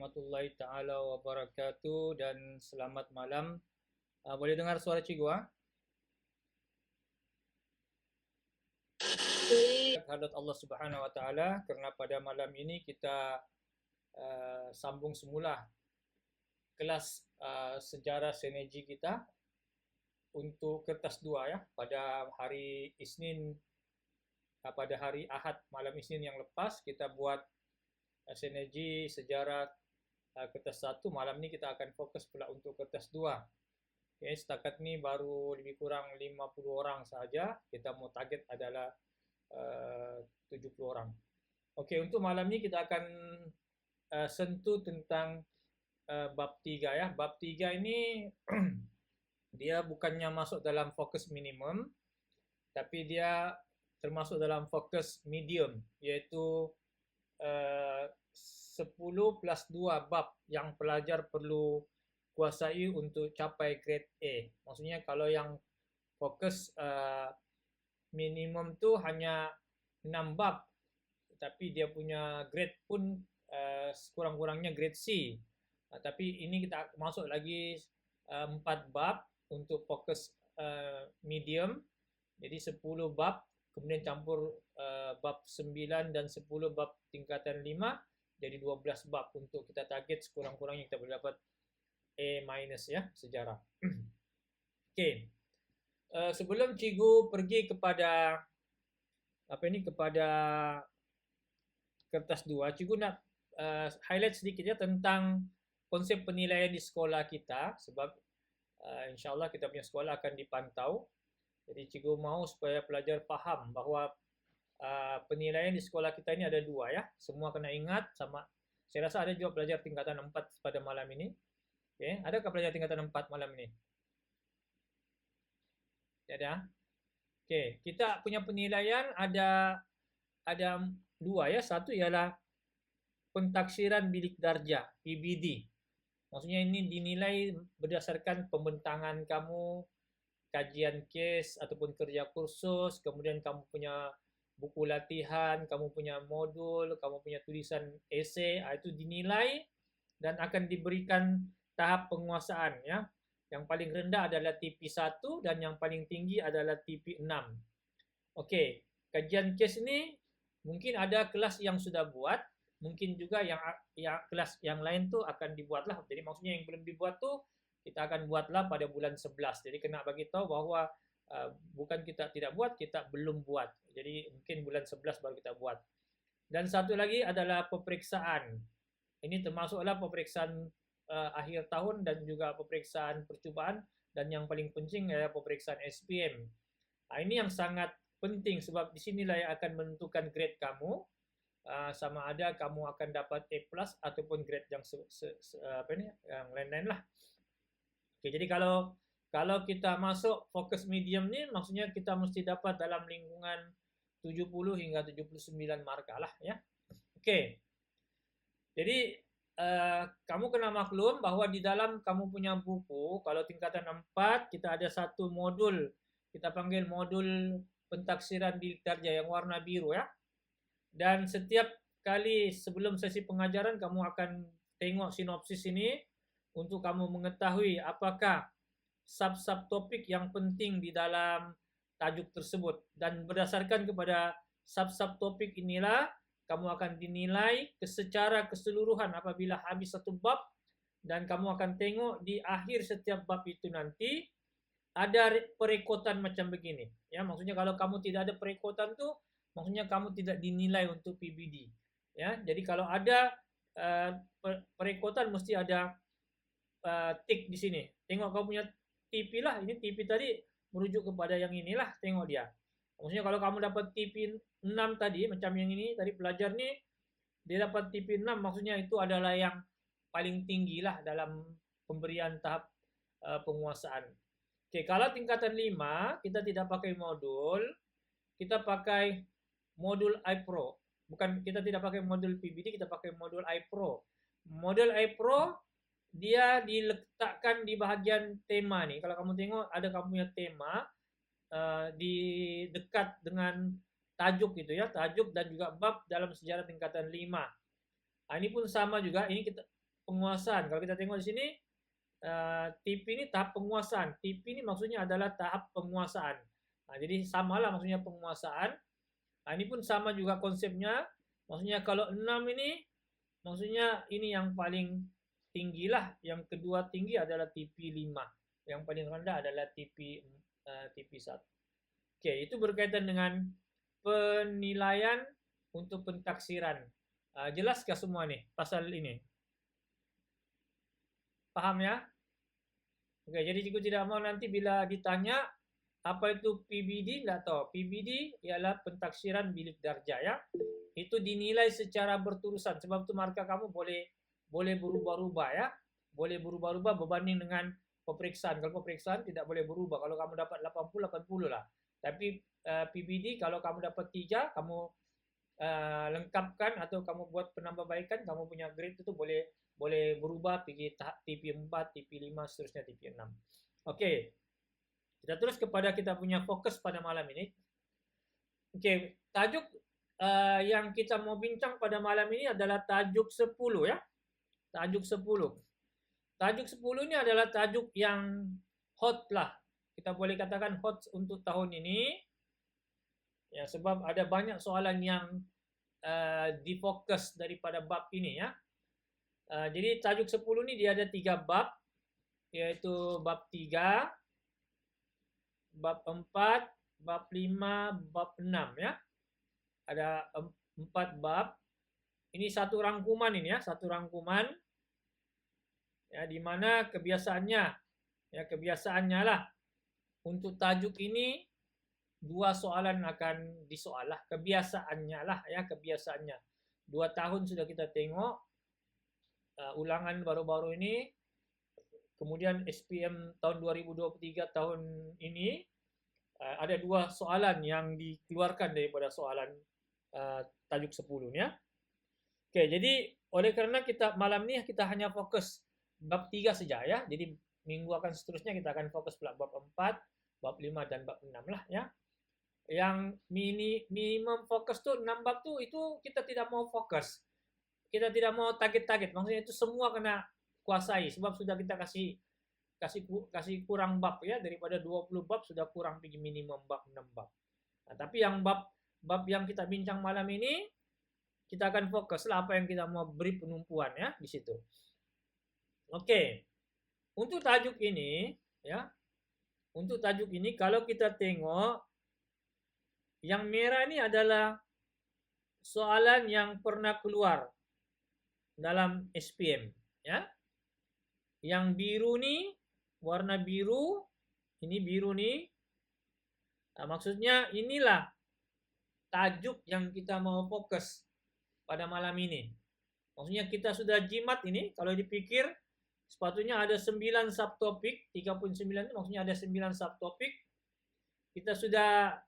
warahmatullahi taala wabarakatuh dan selamat malam. Boleh dengar suara Cikgu? Hadrat Allah Subhanahu wa taala, kerana pada malam ini kita sambung semula kelas sejarah sinergi kita untuk kertas 2 ya pada hari Isnin, pada hari Ahad malam Isnin yang lepas kita buat sinergi sejarah kertas 1. Malam ni kita akan fokus pula untuk kertas 2. Okay, setakat ni baru lebih kurang 50 orang sahaja. Kita mau target adalah 70 orang. Okey, untuk malam ni kita akan sentuh tentang bab 3 ya. Bab 3 ini dia bukannya masuk dalam fokus minimum, tapi dia termasuk dalam fokus medium, iaitu 10 plus 2 bab yang pelajar perlu kuasai untuk capai grade A. Maksudnya kalau yang fokus minimum tu hanya 6 bab, tapi dia punya grade pun kurang-kurangnya grade C. Tapi ini kita masuk lagi 4 bab untuk fokus medium. Jadi 10 bab, kemudian campur bab 9 dan 10 bab tingkatan 5, jadi 12 bab untuk kita target sekurang-kurangnya kita boleh dapat A- ya, sejarah. Okey. Sebelum cikgu pergi kepada kepada kertas 2, cikgu nak highlight sedikit ya tentang konsep penilaian di sekolah kita, sebab insyaAllah kita punya sekolah akan dipantau. Jadi cikgu mahu supaya pelajar faham bahawa penilaian di sekolah kita ini ada 2 ya. Semua kena ingat sama. Saya rasa ada juga pelajar tingkatan 4 pada malam ini. Okay. Adakah pelajar tingkatan 4 malam ini? Ada. Okey, kita punya penilaian ada 2 ya. Satu ialah pentaksiran bilik darjah, PBD. Maksudnya ini dinilai berdasarkan pembentangan kamu, kajian kes ataupun kerja kursus, kemudian kamu punya buku latihan, kamu punya modul, kamu punya tulisan esei, itu dinilai dan akan diberikan tahap penguasaan ya. Yang paling rendah adalah TP1 dan yang paling tinggi adalah TP6. Okey, kajian kes ini mungkin ada kelas yang sudah buat, mungkin juga yang kelas yang lain tu akan dibuatlah. Jadi maksudnya yang belum dibuat tu kita akan buatlah pada bulan 11. Jadi kena bagi tahu bahawa bukan kita tidak buat, kita belum buat. Jadi mungkin bulan 11 baru kita buat. Dan satu lagi adalah peperiksaan. Ini termasuklah peperiksaan akhir tahun dan juga peperiksaan percubaan, dan yang paling penting adalah peperiksaan SPM. Ini yang sangat penting sebab di sinilah yang akan menentukan grade kamu, sama ada kamu akan dapat A+ ataupun grade yang yang lain-lain lah. Okay, jadi kalau kita masuk fokus medium ni, maksudnya kita mesti dapat dalam lingkungan 70 hingga 79 markah lah ya. Okey. Jadi kamu kena maklum bahawa di dalam kamu punya buku, kalau tingkatan 4 kita ada satu modul, kita panggil modul pentaksiran bilik darjah yang warna biru ya. Dan setiap kali sebelum sesi pengajaran kamu akan tengok sinopsis ini untuk kamu mengetahui apakah sub-sub topik yang penting di dalam tajuk tersebut, dan berdasarkan kepada sub-sub topik inilah kamu akan dinilai secara keseluruhan apabila habis satu bab, dan kamu akan tengok di akhir setiap bab itu nanti ada perekotan macam begini ya. Maksudnya kalau kamu tidak ada perekotan tu, maksudnya kamu tidak dinilai untuk PBD ya. Jadi kalau ada perekotan mesti ada tik di sini. Tengok kau punya TP lah, ini TP tadi merujuk kepada yang inilah, tengok dia. Maksudnya kalau kamu dapat TP 6 tadi, macam yang ini, tadi pelajar ni, dia dapat TP 6, maksudnya itu adalah yang paling tinggi lah dalam pemberian tahap penguasaan. Okay, kalau tingkatan 5, kita tidak pakai modul, kita pakai modul iPro. Bukan, kita tidak pakai modul PBD, kita pakai modul iPro. Modul iPro, dia diletakkan di bahagian tema ni. Kalau kamu tengok, ada kamu punya tema di dekat dengan tajuk gitu ya, tajuk dan juga bab dalam sejarah tingkatan 5. Ini pun sama juga, ini penguasaan. Kalau kita tengok di sini, TP ini tahap penguasaan. TP ini maksudnya adalah tahap penguasaan. Nah, jadi samalah maksudnya penguasaan. Nah, ini pun sama juga konsepnya. Maksudnya kalau 6 ini, maksudnya ini yang paling tinggi lah. Yang kedua tinggi adalah TP 5. Yang paling rendah adalah TP 1. Oke, itu berkaitan dengan penilaian untuk pentaksiran. Jelaskah semua nih pasal ini? Paham ya? Oke, jadi cikgu tidak mau nanti bila ditanya apa itu PBD, nggak tahu. PBD ialah pentaksiran bilik darjah ya. Itu dinilai secara berterusan. Sebab itu markah kamu boleh berubah-ubah ya. Boleh berubah-ubah berbanding dengan peperiksaan. Kalau peperiksaan tidak boleh berubah. Kalau kamu dapat 80, 80 lah. Tapi PBD kalau kamu dapat 3, kamu lengkapkan atau kamu buat penambahbaikan, kamu punya grade itu boleh berubah pergi TP 4, TP 5, seterusnya TP 6. Oke. Kita terus kepada kita punya fokus pada malam ini. Oke, tajuk yang kita mau bincang pada malam ini adalah tajuk 10 ya. Tajuk 10. Tajuk 10 ini adalah tajuk yang hot lah. Kita boleh katakan hot untuk tahun ini. Ya, sebab ada banyak soalan yang difokus daripada bab ini ya. Jadi tajuk 10 ini dia ada 3 bab, yaitu bab 3, bab 4, bab 5, bab 6 ya. Ada 4 bab. Ini satu rangkuman ini ya, satu rangkuman. Ya, di mana kebiasaannya lah untuk tajuk ini 2 soalan akan disoal lah. Kebiasaannya lah ya, kebiasaannya. 2 tahun sudah kita tengok ulangan baru-baru ini. Kemudian SPM tahun 2023 tahun ini ada 2 soalan yang dikeluarkan daripada soalan tajuk 10 ya. Oke, jadi oleh karena kita malam ini kita hanya fokus bab 3 saja ya. Jadi minggu akan seterusnya kita akan fokus bab 4, bab 5 dan bab 6 lah ya. Yang minimum fokus tuh 6 bab tuh itu kita tidak mau fokus. Kita tidak mau target-target. Maksudnya itu semua kena kuasai sebab sudah kita kasih kurang bab ya, daripada 20 bab sudah kurang pergi minimum bab 6 bab. Nah, tapi yang bab yang kita bincang malam ini kita akan fokus lah apa yang kita mau beri penumpuan ya di situ. Oke. Untuk tajuk ini ya. Untuk tajuk ini kalau kita tengok yang merah ini adalah soalan yang pernah keluar dalam SPM ya. Yang biru nih, warna biru, ini biru nih. Nah, maksudnya inilah tajuk yang kita mau fokus pada malam ini. Maksudnya kita sudah jimat ini, kalau dipikir sepatutnya ada 9 subtopik, 39 itu maksudnya ada 9 subtopik. Kita sudah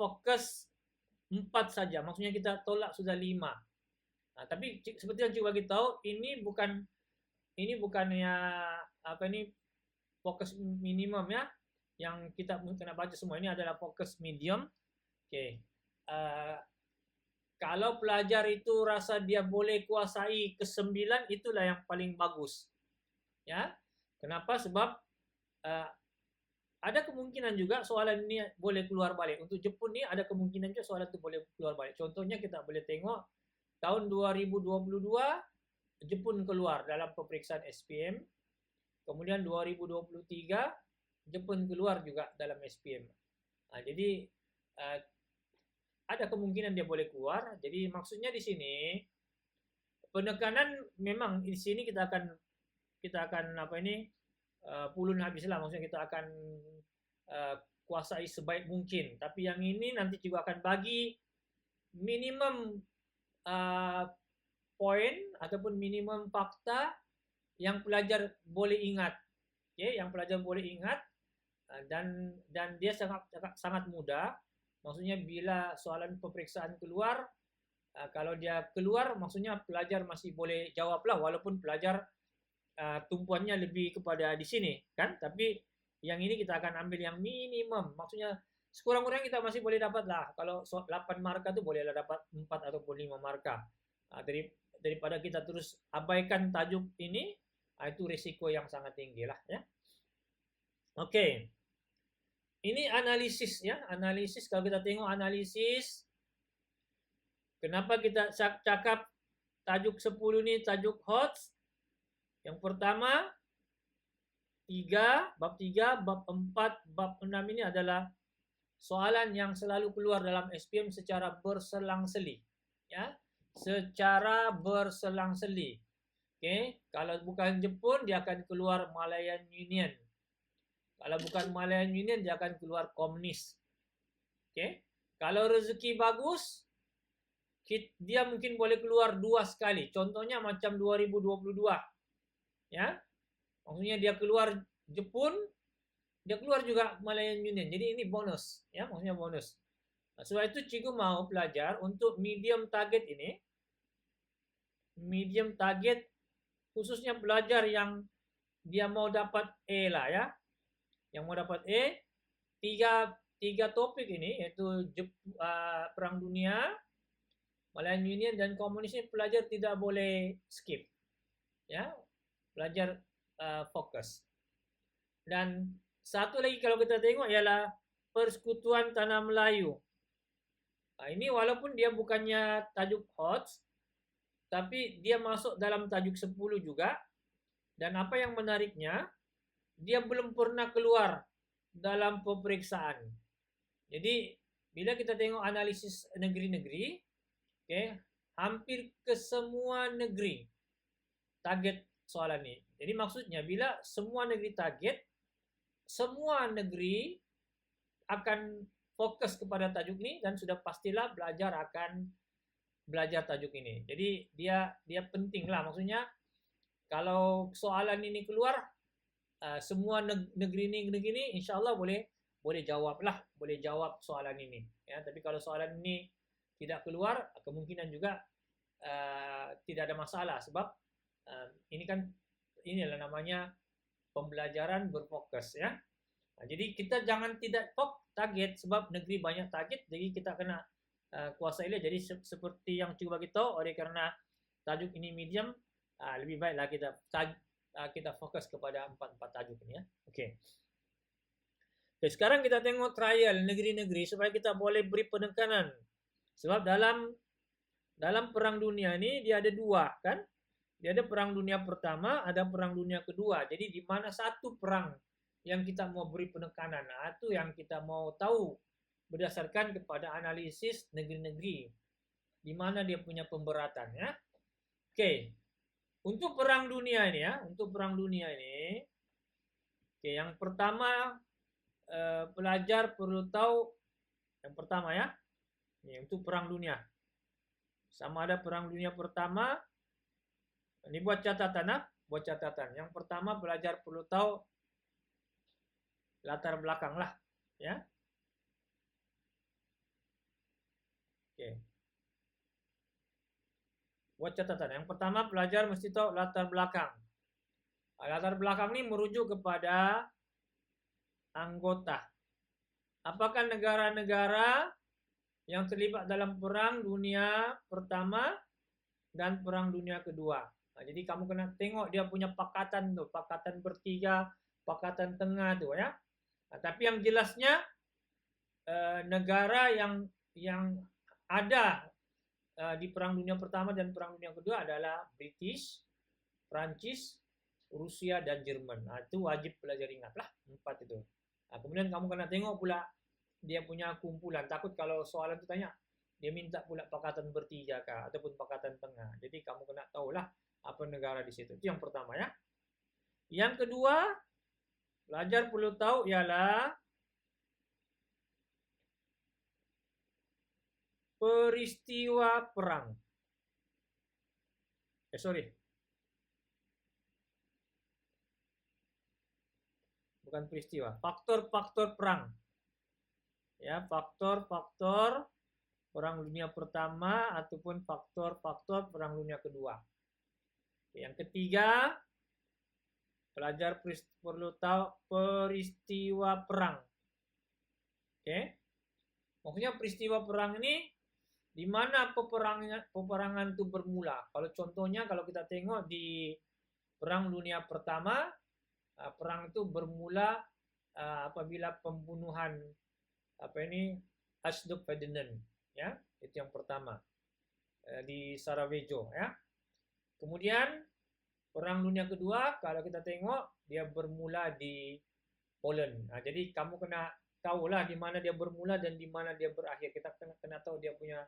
fokus 4 saja, maksudnya kita tolak sudah 5. Nah, tapi seperti yang coba kita tahu, ini bukannya fokus minimum ya, yang kita kena baca semua. Ini adalah fokus medium. Oke. Kalau pelajar itu rasa dia boleh kuasai ke-9, itulah yang paling bagus. Ya. Kenapa? Sebab ada kemungkinan juga soalan ini boleh keluar balik. Untuk Jepun ini ada kemungkinan juga soalan itu boleh keluar balik. Contohnya kita boleh tengok tahun 2022 Jepun keluar dalam peperiksaan SPM. Kemudian 2023 Jepun keluar juga dalam SPM. Nah, jadi ada kemungkinan dia boleh keluar. Jadi maksudnya di sini penekanan memang di sini kita akan pulun habislah, maksudnya kita akan kuasai sebaik mungkin. Tapi yang ini nanti juga akan bagi minimum poin ataupun minimum fakta yang pelajar boleh ingat. Okay? Yang pelajar boleh ingat dan dia sangat mudah. Maksudnya bila soalan peperiksaan keluar, kalau dia keluar maksudnya pelajar masih boleh jawab lah, walaupun pelajar tumpuannya lebih kepada di sini kan. Tapi yang ini kita akan ambil yang minimum. Maksudnya sekurang-kurangnya kita masih boleh dapat lah. Kalau 8 marka tu bolehlah dapat 4 ataupun 5 marka. daripada kita terus abaikan tajuk ini, itu risiko yang sangat tinggi lah ya. Oke. Ini analisis ya, analisis. Kalau kita tengok analisis, kenapa kita cakap tajuk 10 ini tajuk HOTS? Yang pertama, bab 3, bab 4, bab 6 ini adalah soalan yang selalu keluar dalam SPM secara berselang-seli. Ya, secara berselang-seli. Oke, kalau bukan Jepun dia akan keluar Malayan Union. Kalau bukan Malayan Union dia akan keluar komunis. Oke, kalau rezeki bagus dia mungkin boleh keluar 2 sekali. Contohnya macam 2022. Ya. Maksudnya dia keluar Jepun, dia keluar juga Malayan Union. Jadi ini bonus, ya, maksudnya bonus. Nah, sebab itu cikgu mau pelajar untuk medium target ini. Medium target khususnya pelajar yang dia mau dapat A lah ya. Yang mau dapat A, tiga topik ini yaitu Perang Dunia, Malayan Union dan komunis ini pelajar tidak boleh skip. Ya, pelajar fokus. Dan satu lagi kalau kita tengok ialah Persekutuan Tanah Melayu. Nah, ini walaupun dia bukannya tajuk HOTS, tapi dia masuk dalam tajuk 10 juga. Dan apa yang menariknya, dia belum pernah keluar dalam peperiksaan. Jadi, bila kita tengok analisis negeri-negeri, hampir ke semua negeri target soalan ini. Jadi maksudnya bila semua negeri target, semua negeri akan fokus kepada tajuk ini dan sudah pastilah belajar akan belajar tajuk ini. Jadi dia penting lah, maksudnya kalau soalan ini keluar, semua negeri ini insya Allah boleh jawab lah, boleh jawab soalan ini. Ya, tapi kalau soalan ini tidak keluar, kemungkinan juga tidak ada masalah sebab ini kan inilah namanya pembelajaran berfokus ya. Nah, jadi kita jangan tidak target sebab negeri banyak target, jadi kita kena kuasai lah. Jadi seperti yang coba kita tahu, oleh karena tajuk ini medium, lebih baiklah kita fokus kepada 4 tajuk ini ya. Oke, sekarang kita tengok trial negeri-negeri supaya kita boleh beri penekanan. Sebab dalam Perang Dunia ini dia ada 2 kan? Dia ada Perang Dunia Pertama, ada Perang Dunia Kedua. Jadi di mana satu perang yang kita mau beri penekanan? Nah, itu yang kita mau tahu berdasarkan kepada analisis negeri-negeri. Di mana dia punya pemberatan ya. Oke. Untuk Perang Dunia ini ya, yang pertama pelajar perlu tahu yang pertama ya. Ini untuk Perang Dunia. Sama ada Perang Dunia Pertama. Ini buat catatan ya, buat catatan. Yang pertama pelajar perlu tahu latar belakang lah, ya. Oke. Buat catatan. Yang pertama pelajar mesti tahu latar belakang. Latar belakang ini merujuk kepada anggota. Apakah negara-negara yang terlibat dalam Perang Dunia Pertama dan Perang Dunia Kedua? Nah, jadi kamu kena tengok dia punya pakatan tuh, pakatan bertiga, pakatan tengah tuh ya. Nah, tapi yang jelasnya negara yang ada di Perang Dunia Pertama dan Perang Dunia Kedua adalah British, Prancis, Rusia dan Jerman. Nah, itu wajib belajar ingatlah 4 itu. Nah, kemudian kamu kena tengok pula dia punya kumpulan. Takut kalau soalan itu tanya dia minta pula pakatan bertiga kah ataupun pakatan tengah. Jadi kamu kena tahulah apa negara di situ. Itu yang pertama ya. Yang kedua, pelajar perlu tahu ialah peristiwa perang. Bukan peristiwa, faktor-faktor perang. Ya, faktor-faktor Perang Dunia Pertama ataupun faktor-faktor Perang Dunia Kedua. Yang ketiga, pelajar perlu tahu peristiwa perang. Oke. Maksudnya peristiwa perang ini di mana peperangan itu bermula. Kalau contohnya kalau kita tengok di Perang Dunia Pertama, perang itu bermula apabila pembunuhan Archduke Ferdinand, ya, itu yang pertama di Sarajevo, ya. Kemudian Perang Dunia Kedua, kalau kita tengok dia bermula di Poland. Jadi kamu kena tahulah di mana dia bermula dan di mana dia berakhir. Kita kena tahu dia punya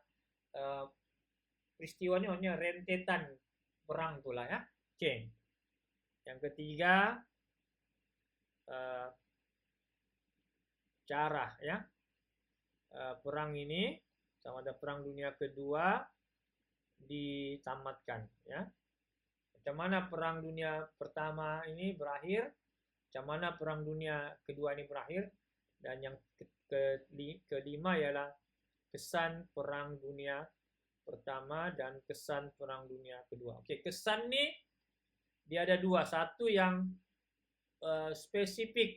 peristiwanya, hanya rentetan perang itulah, ya. Oke. Yang ketiga cara, ya. Perang ini sama ada Perang Dunia Kedua ditamatkan, ya. Macam mana Perang Dunia Pertama ini berakhir, macam mana Perang Dunia Kedua ini berakhir, dan yang kelima ialah kesan Perang Dunia Pertama dan kesan Perang Dunia Kedua. Oke, kesan nih dia ada dua. Satu yang spesifik,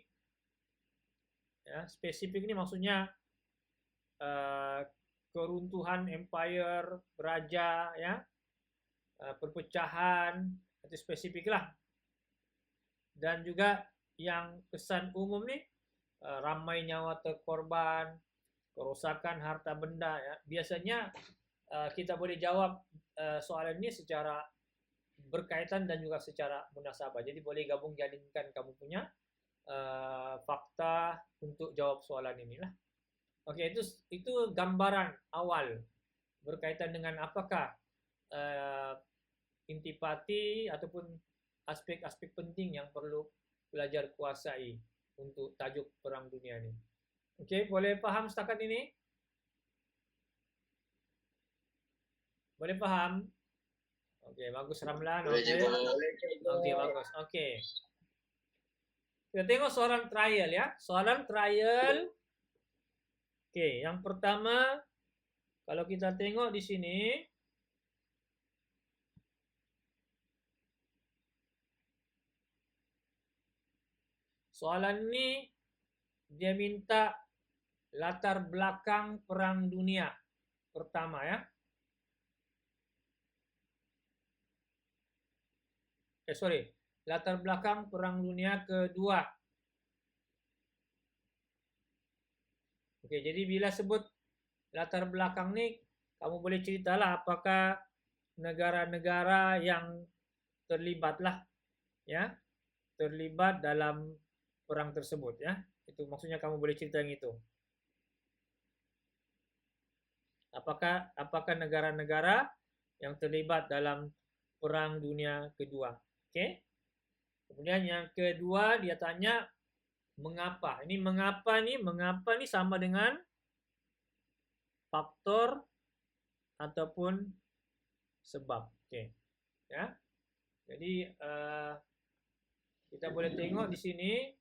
ya. Spesifik ini maksudnya keruntuhan empire, raja, ya, perpecahan, itu spesifik lah. Dan juga yang kesan umum nih, ramai nyawa terkorban, kerusakan harta benda, ya. Biasanya kita boleh jawab soalan ini secara berkaitan dan juga secara munasabah. Jadi boleh gabung jadikan kamu punya fakta untuk jawab soalan inilah. Oke, itu gambaran awal berkaitan dengan apakah intipati ataupun aspek-aspek penting yang perlu belajar kuasai untuk tajuk Perang Dunia ini. Oke, boleh paham setakat ini? Boleh paham? Oke, bagus Ramlan. Oke, bagus. Oke. Kita tengok soalan trial, ya. Soalan trial. Oke, yang pertama kalau kita tengok di sini soalan ini dia minta latar belakang Perang Dunia Pertama, ya. Latar belakang Perang Dunia Kedua. Oke, jadi bila sebut latar belakang nih, kamu boleh ceritalah apakah negara-negara yang terlibatlah, ya, terlibat dalam perang tersebut, ya. Itu maksudnya kamu boleh cerita yang itu. Apakah negara-negara yang terlibat dalam Perang Dunia Kedua. Oke. Kemudian yang kedua dia tanya mengapa. Ini mengapa nih sama dengan faktor ataupun sebab. Oke. Ya. Jadi kita boleh tengok di sini.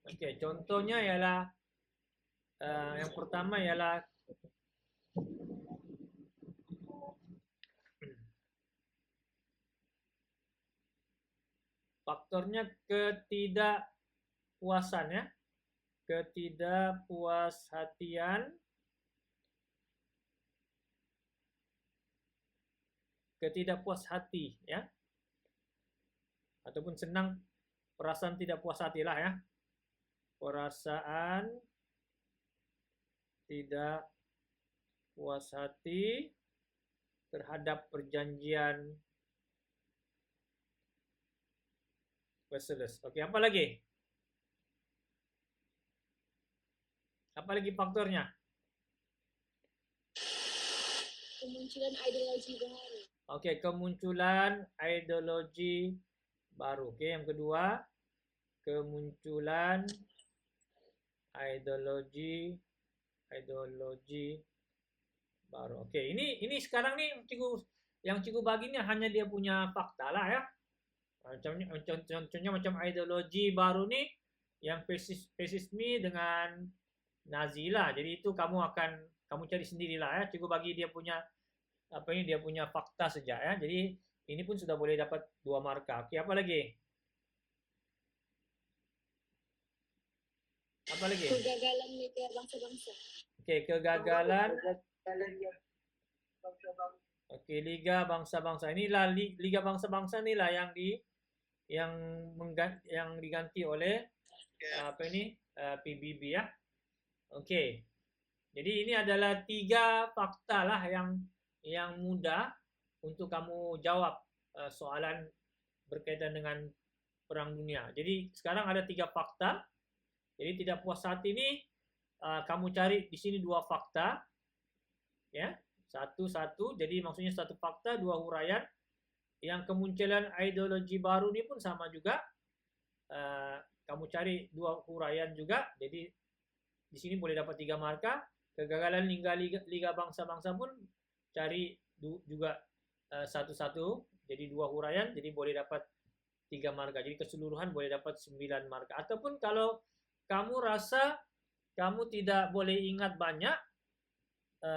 Oke, contohnya ialah yang pertama ialah faktornya ketidakpuasan, ya. Ketidakpuashatian, ketidakpuas hati, ya. Ataupun senang, perasaan tidak puas hati lah, ya. Perasaan tidak puas hati terhadap perjanjian Versailles. Oke, apa lagi? Apa lagi faktornya? Kemunculan ideologi baru. Oke, kemunculan ideologi baru. Oke, yang kedua, kemunculan ideologi baru. Oke, ini sekarang nih cikgu bagi ini hanya dia punya fakta lah, ya. Contohnya macam ideologi baru nih yang fasisme dengan Nazi lah. Jadi itu kamu cari sendirilah, ya. Cikgu bagi dia punya dia punya fakta saja, ya. Jadi ini pun sudah boleh dapat 2 markah. Oke, apa lagi? Apa lagi? Kegagalan Liga Bangsa-Bangsa. Oke, kegagalan. Oke, Liga Bangsa-Bangsa. Inilah Liga Bangsa-Bangsa inilah yang diganti oleh apa ini? PBB ya. Oke. Jadi ini adalah 3 fakta lah yang mudah untuk kamu jawab soalan berkaitan dengan Perang Dunia. Jadi sekarang ada 3 fakta. Jadi tidak puas hati ini kamu cari di sini 2 fakta, ya, satu. Jadi maksudnya 1 fakta, 2 huraian. Yang kemunculan ideologi baru ini pun sama juga. Kamu cari 2 huraian juga. Jadi di sini boleh dapat 3 marka. Kegagalan Liga Bangsa-Bangsa pun cari juga satu-satu. Jadi 2 huraian. Jadi boleh dapat 3 marka. Jadi keseluruhan boleh dapat 9 marka. Ataupun kalau kamu rasa kamu tidak boleh ingat banyak,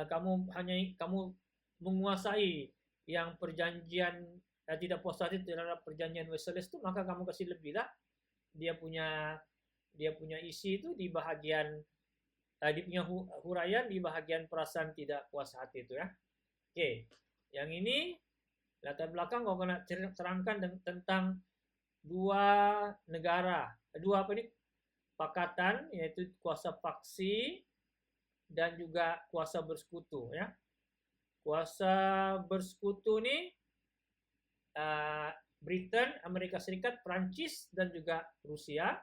kamu menguasai yang perjanjian tidak puas hati terhadap perjanjian Versailles itu, maka kamu kasih lebih lah. Dia punya isi itu di bahagian dia punya huraian di bahagian perasaan tidak puas hati itu ya. Oke, yang ini latar belakang kau kena terangkan tentang 2 negara, 2 apa ini? Pakatan, yaitu kuasa paksi dan juga kuasa bersekutu ya. Kuasa bersekutu ini Britain, Amerika Serikat, Prancis dan juga Rusia.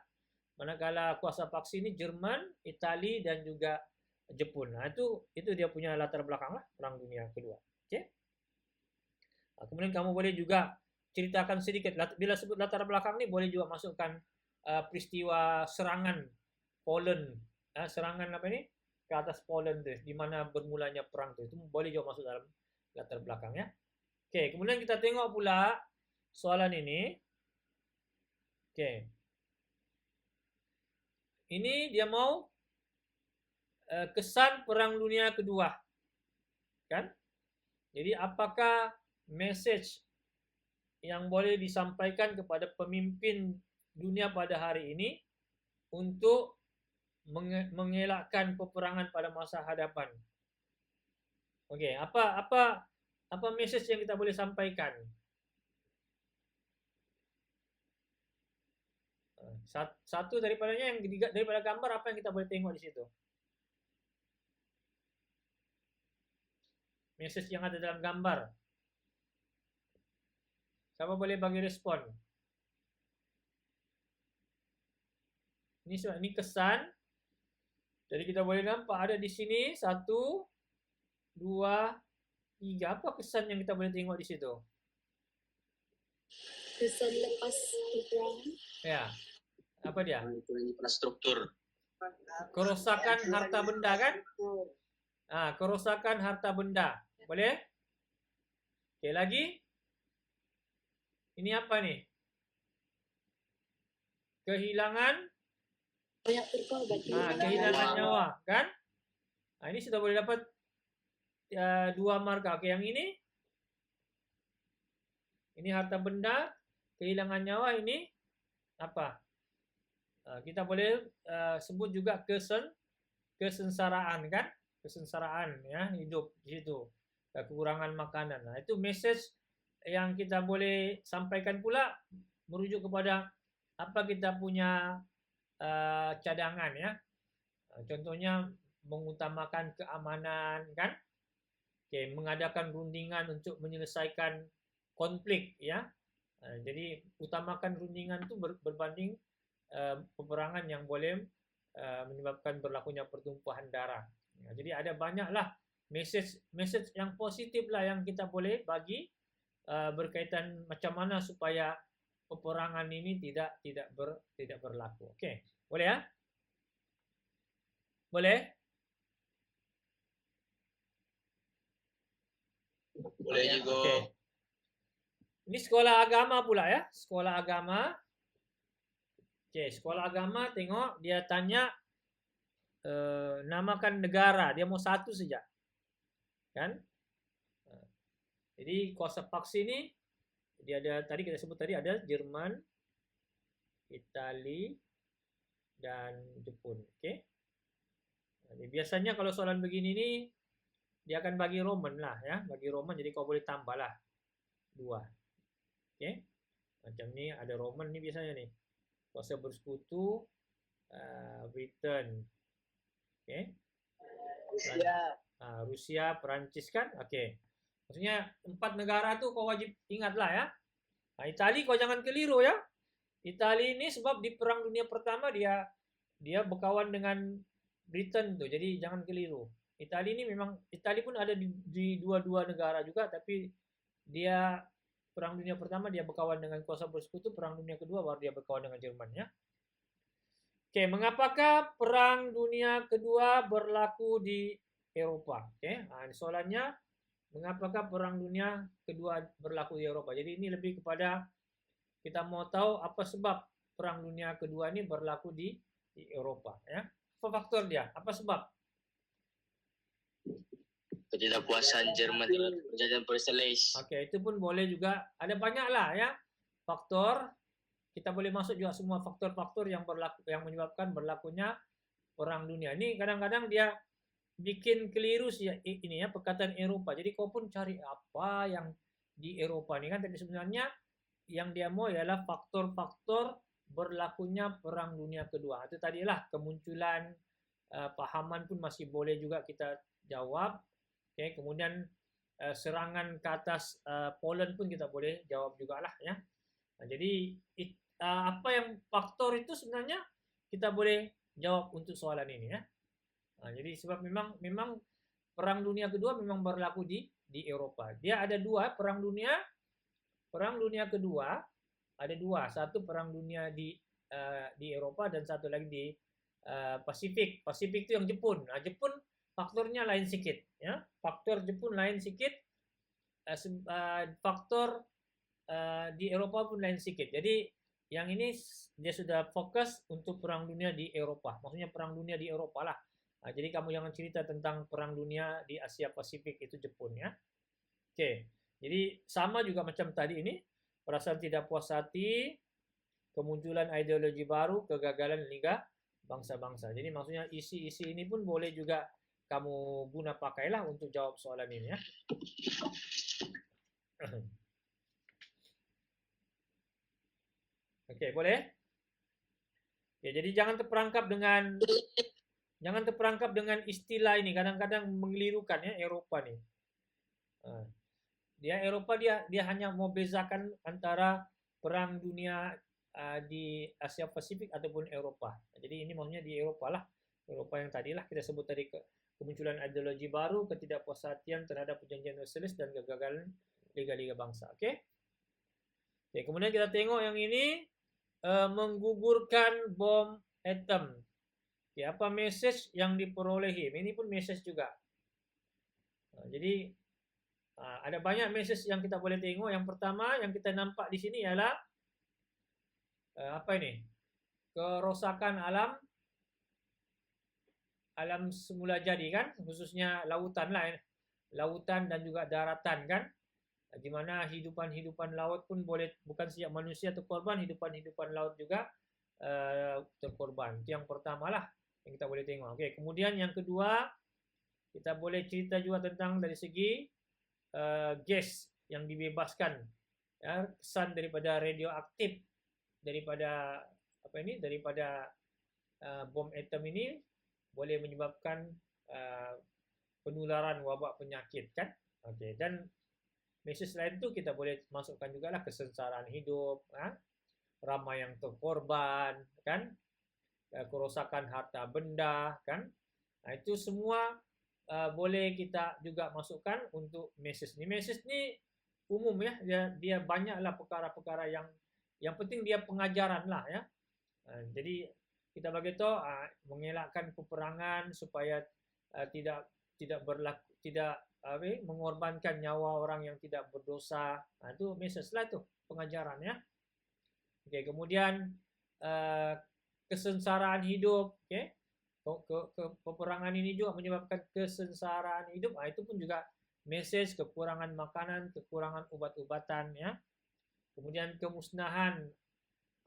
Manakala kuasa paksi ini Jerman, Italia dan juga Jepun. Nah, itu dia punya latar belakang lah Perang Dunia Kedua. Oke. Nah, kemudian kamu boleh juga ceritakan sedikit bila sebut latar belakang ini, boleh juga masukkan peristiwa serangan Poland, serangan apa ini ke atas Poland tuh, di mana bermulanya perang tuh, itu boleh juga masuk dalam latar belakangnya. Oke, kemudian kita tengok pula soalan ini. Oke, ini dia mau kesan Perang Dunia Kedua, kan? Jadi apakah message yang boleh disampaikan kepada pemimpin dunia pada hari ini untuk mengelakkan peperangan pada masa hadapan? Oke, apa message yang kita boleh sampaikan? Satu daripadanya daripada gambar, apa yang kita boleh tengok di situ? Message yang ada dalam gambar. Siapa boleh bagi respon? Ini kesan. Jadi kita boleh nampak ada di sini 1, 2, 3. Apa kesan yang kita boleh tengok di situ? Kesan lepas peperangan. Ya. Apa dia? Infrastruktur. Kerosakan harta benda kan? Kerosakan harta benda. Boleh? Oke, lagi. Ini apa nih? Kehilangan banyak berkorban. Kehilangan nyawa, kan? Ini sudah boleh dapat 2 marka. Oke, yang ini harta benda, kehilangan nyawa. Ini apa? Kita boleh sebut juga kesensaraan, kan? Kesensaraan ya, hidup di situ. Kekurangan makanan. Nah, itu message yang kita boleh sampaikan pula merujuk kepada apa kita punya cadangan ya. Contohnya mengutamakan keamanan, kan? Oke, mengadakan rundingan untuk menyelesaikan konflik ya. Jadi utamakan rundingan itu berbanding peperangan yang boleh menyebabkan berlakunya pertumpahan darah. Jadi ada banyaklah message yang positif lah yang kita boleh bagi berkaitan macam mana supaya peperangan ini tidak berlaku. Oke, boleh ya? Boleh? Boleh juga. Oke. Ini sekolah agama pula ya, sekolah agama. Oke, sekolah agama, tengok dia tanya namakan negara, dia mau 1 saja, kan? Jadi kuasa paksi ini dia ada tadi kita sebut tadi ada Jerman, Italia, dan Jepun. Okey. Jadi biasanya kalau soalan begini nih dia akan bagi Roman lah ya, bagi Roman jadi kau boleh tambah lah 2. Okey. Macam ni ada Roman ni biasanya nih. Kuasa bersekutu Britain. Okey. Rusia, Perancis kan? Okey. Maksudnya 4 negara tu kau wajib ingatlah ya. Itali kau jangan keliru ya. Itali ini sebab di Perang Dunia Pertama dia berkawan dengan Britain tuh. Jadi jangan keliru. Itali ini memang Itali pun ada di dua-dua negara juga, tapi dia Perang Dunia Pertama dia berkawan dengan kuasa bersekutu, Perang Dunia Kedua baru dia berkawan dengan Jerman ya. Oke, mengapakah Perang Dunia Kedua berlaku di Eropa? Oke, soalannya mengapakah Perang Dunia Kedua berlaku di Eropa? Jadi ini lebih kepada kita mau tahu apa sebab Perang Dunia Kedua ini berlaku di Eropa ya. Apa faktor dia? Apa sebab? Ketidakpuasan Jerman terhadap penjajahan Portugis. Oke, itu pun boleh juga. Ada banyak lah ya faktor. Kita boleh masuk juga semua faktor-faktor yang menyebabkan berlakunya Perang Dunia. Ini kadang-kadang dia bikin keliru sih ini ya perkataan Eropa. Jadi kau pun cari apa yang di Eropa ini kan, tapi sebenarnya yang dia mau ialah faktor-faktor berlakunya Perang Dunia Kedua. Itu tadilah kemunculan pahaman pun masih boleh juga kita jawab. Oke, kemudian serangan ke atas Poland pun kita boleh jawab juga lah ya. Nah, jadi apa yang faktor itu sebenarnya kita boleh jawab untuk soalan ini ya. Nah, jadi sebab memang Perang Dunia Kedua memang berlaku di Eropa. Dia ada 2 Perang Dunia Kedua ada 2. Satu Perang Dunia di Eropa dan satu lagi di Pasifik. Pasifik itu yang Jepun. Nah, Jepun faktornya lain sedikit ya. Faktor Jepun lain sedikit. Faktor di Eropa pun lain sedikit. Jadi yang ini dia sudah fokus untuk Perang Dunia di Eropa. Maksudnya Perang Dunia di Eropa lah. Nah, jadi kamu jangan cerita tentang Perang Dunia di Asia Pasifik, itu Jepun ya. Oke. Jadi sama juga macam tadi ini, perasaan tidak puas hati, kemunculan ideologi baru, kegagalan Liga Bangsa-Bangsa. Jadi maksudnya isi-isi ini pun boleh juga kamu guna pakailah untuk jawab soalan ini ya. Oke, boleh? Ya, jadi jangan terperangkap dengan istilah ini. Kadang-kadang mengelirukan ya Eropa nih. Eropa dia hanya mau bezakan antara Perang Dunia di Asia Pasifik ataupun Eropa. Jadi ini maksudnya di Eropa lah. Eropa yang tadilah kita sebut tadi kemunculan ideologi baru, ketidakpuasaan terhadap perjanjian Versailles dan kegagalan liga-liga bangsa. Oke. Oke, kemudian kita tengok yang ini menggugurkan bom atom. Oke, apa message yang diperolehi? Ini pun message juga. Jadi ada banyak message yang kita boleh tengok. Yang pertama yang kita nampak di sini ialah apa ini? Kerosakan alam semula jadi kan, khususnya lautan lah, lautan dan juga daratan kan, di mana hidupan laut pun boleh, bukan sejak manusia terkorban, hidupan laut juga terkorban. Itu yang pertama lah yang kita boleh tengok. Oke, kemudian yang kedua kita boleh cerita juga tentang dari segi gas yang dibebaskan, ya, kesan daripada radioaktif daripada bom atom ini boleh menyebabkan penularan wabak penyakit kan. Okey, dan message lain tu kita boleh masukkan jugalah kesengsaraan hidup, ramai yang terkorban kan, kerosakan harta benda kan. Nah, itu semua boleh kita juga masukkan untuk message ni. Message ni umum ya, dia banyaklah perkara-perkara yang penting dia pengajaran lah ya. Jadi kita bagi tahu mengelakkan peperangan supaya tidak mengorbankan nyawa orang yang tidak berdosa. Itu message lah tu, pengajaran ya. Okey, kemudian kesengsaraan hidup, okey. Peperangan ini juga menyebabkan kesengsaraan hidup. Itu pun juga message kekurangan makanan, kekurangan ubat-ubatan ya. Kemudian kemusnahan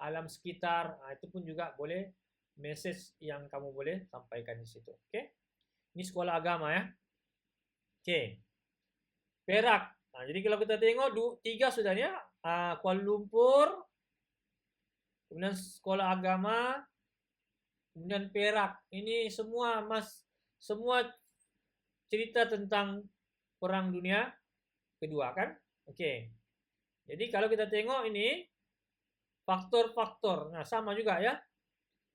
alam sekitar, itu pun juga boleh message yang kamu boleh sampaikan di situ. Oke. Ini sekolah agama ya. Oke. Perak. Nah, jadi kalau kita tengok 3 sudah ya. Kuala Lumpur, kemudian sekolah agama, kemudian Perak. Ini semua cerita tentang Perang Dunia Kedua kan? Oke. Jadi kalau kita tengok ini faktor-faktor. Nah, sama juga ya.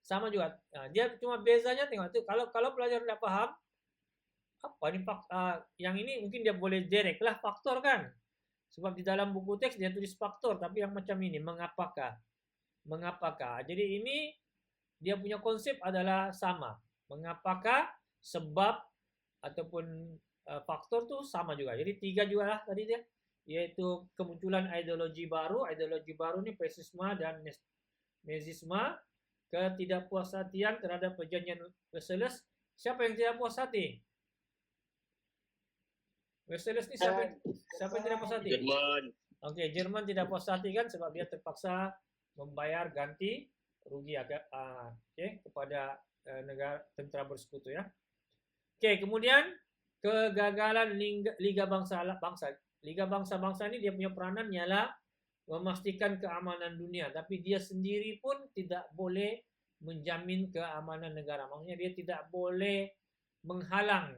Sama juga. Nah, dia cuma bezanya tengok itu kalau pelajar tidak paham apa ini yang ini mungkin dia boleh direct lah faktor kan. Sebab di dalam buku teks dia tulis faktor, tapi yang macam ini mengapakah? Mengapakah? Jadi ini dia punya konsep adalah sama. Mengapakah, sebab ataupun faktor tuh sama juga. Jadi 3 juga lah tadi dia, yaitu kemunculan ideologi baru. Ideologi baru ini Fascisme dan Nazisme, ketidakpuashatian terhadap perjanjian Versailles. Siapa yang tidak puas hati? Versailles ini siapa yang tidak puas hati? Jerman. Oke, Jerman tidak puas hati kan sebab dia terpaksa membayar ganti rugi kepada negara tentara bersekutu ya. Oke, kemudian kegagalan Liga Bangsa-Bangsa. Liga Bangsa-Bangsa ini dia punya peranan ialah memastikan keamanan dunia, tapi dia sendiri pun tidak boleh menjamin keamanan negara. Maksudnya dia tidak boleh menghalang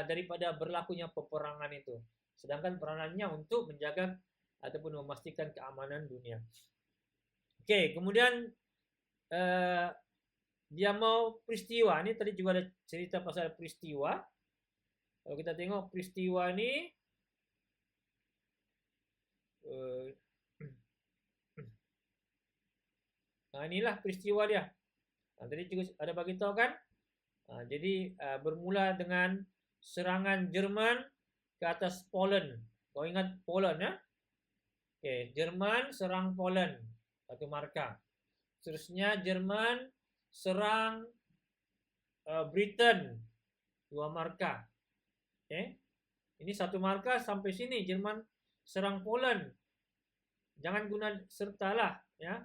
daripada berlakunya peperangan itu. Sedangkan peranannya untuk menjaga ataupun memastikan keamanan dunia. Oke, kemudian dia mau peristiwa. Ini tadi juga ada cerita pasal peristiwa. Kalau kita tengok peristiwa ini nah inilah peristiwa dia. Nah, tadi juga ada bagi tahu kan? Nah, jadi bermula dengan serangan Jerman ke atas Poland. Kau ingat Poland ya? Oke, Jerman serang Poland, 1 marka. Seterusnya Jerman serang Britain, 2 marka. Oke. Ini 1 marka sampai sini. Jerman serang Poland. Jangan guna sertalah ya.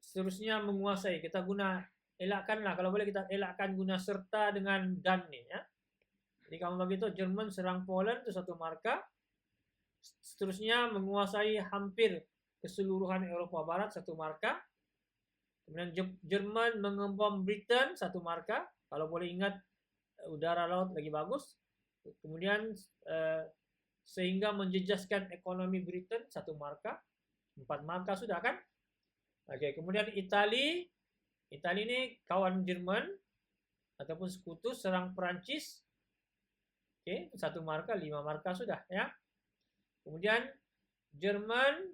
Seterusnya menguasai. Kita guna elakkanlah, kalau boleh kita elakkan guna serta dengan dan nih ya. Jadi kamu begitu Jerman serang Poland itu 1 marka. Seterusnya menguasai hampir keseluruhan Eropa Barat 1 marka. Kemudian Jerman mengebom Britain 1 marka. Kalau boleh ingat udara laut lagi bagus. Kemudian sehingga menjejaskan ekonomi Britain 1 marka. 4 marka sudah kan? Oke, kemudian Italia ini kawan Jerman ataupun sekutu serang Perancis. Oke, 1 marka, 5 marka sudah ya. Kemudian Jerman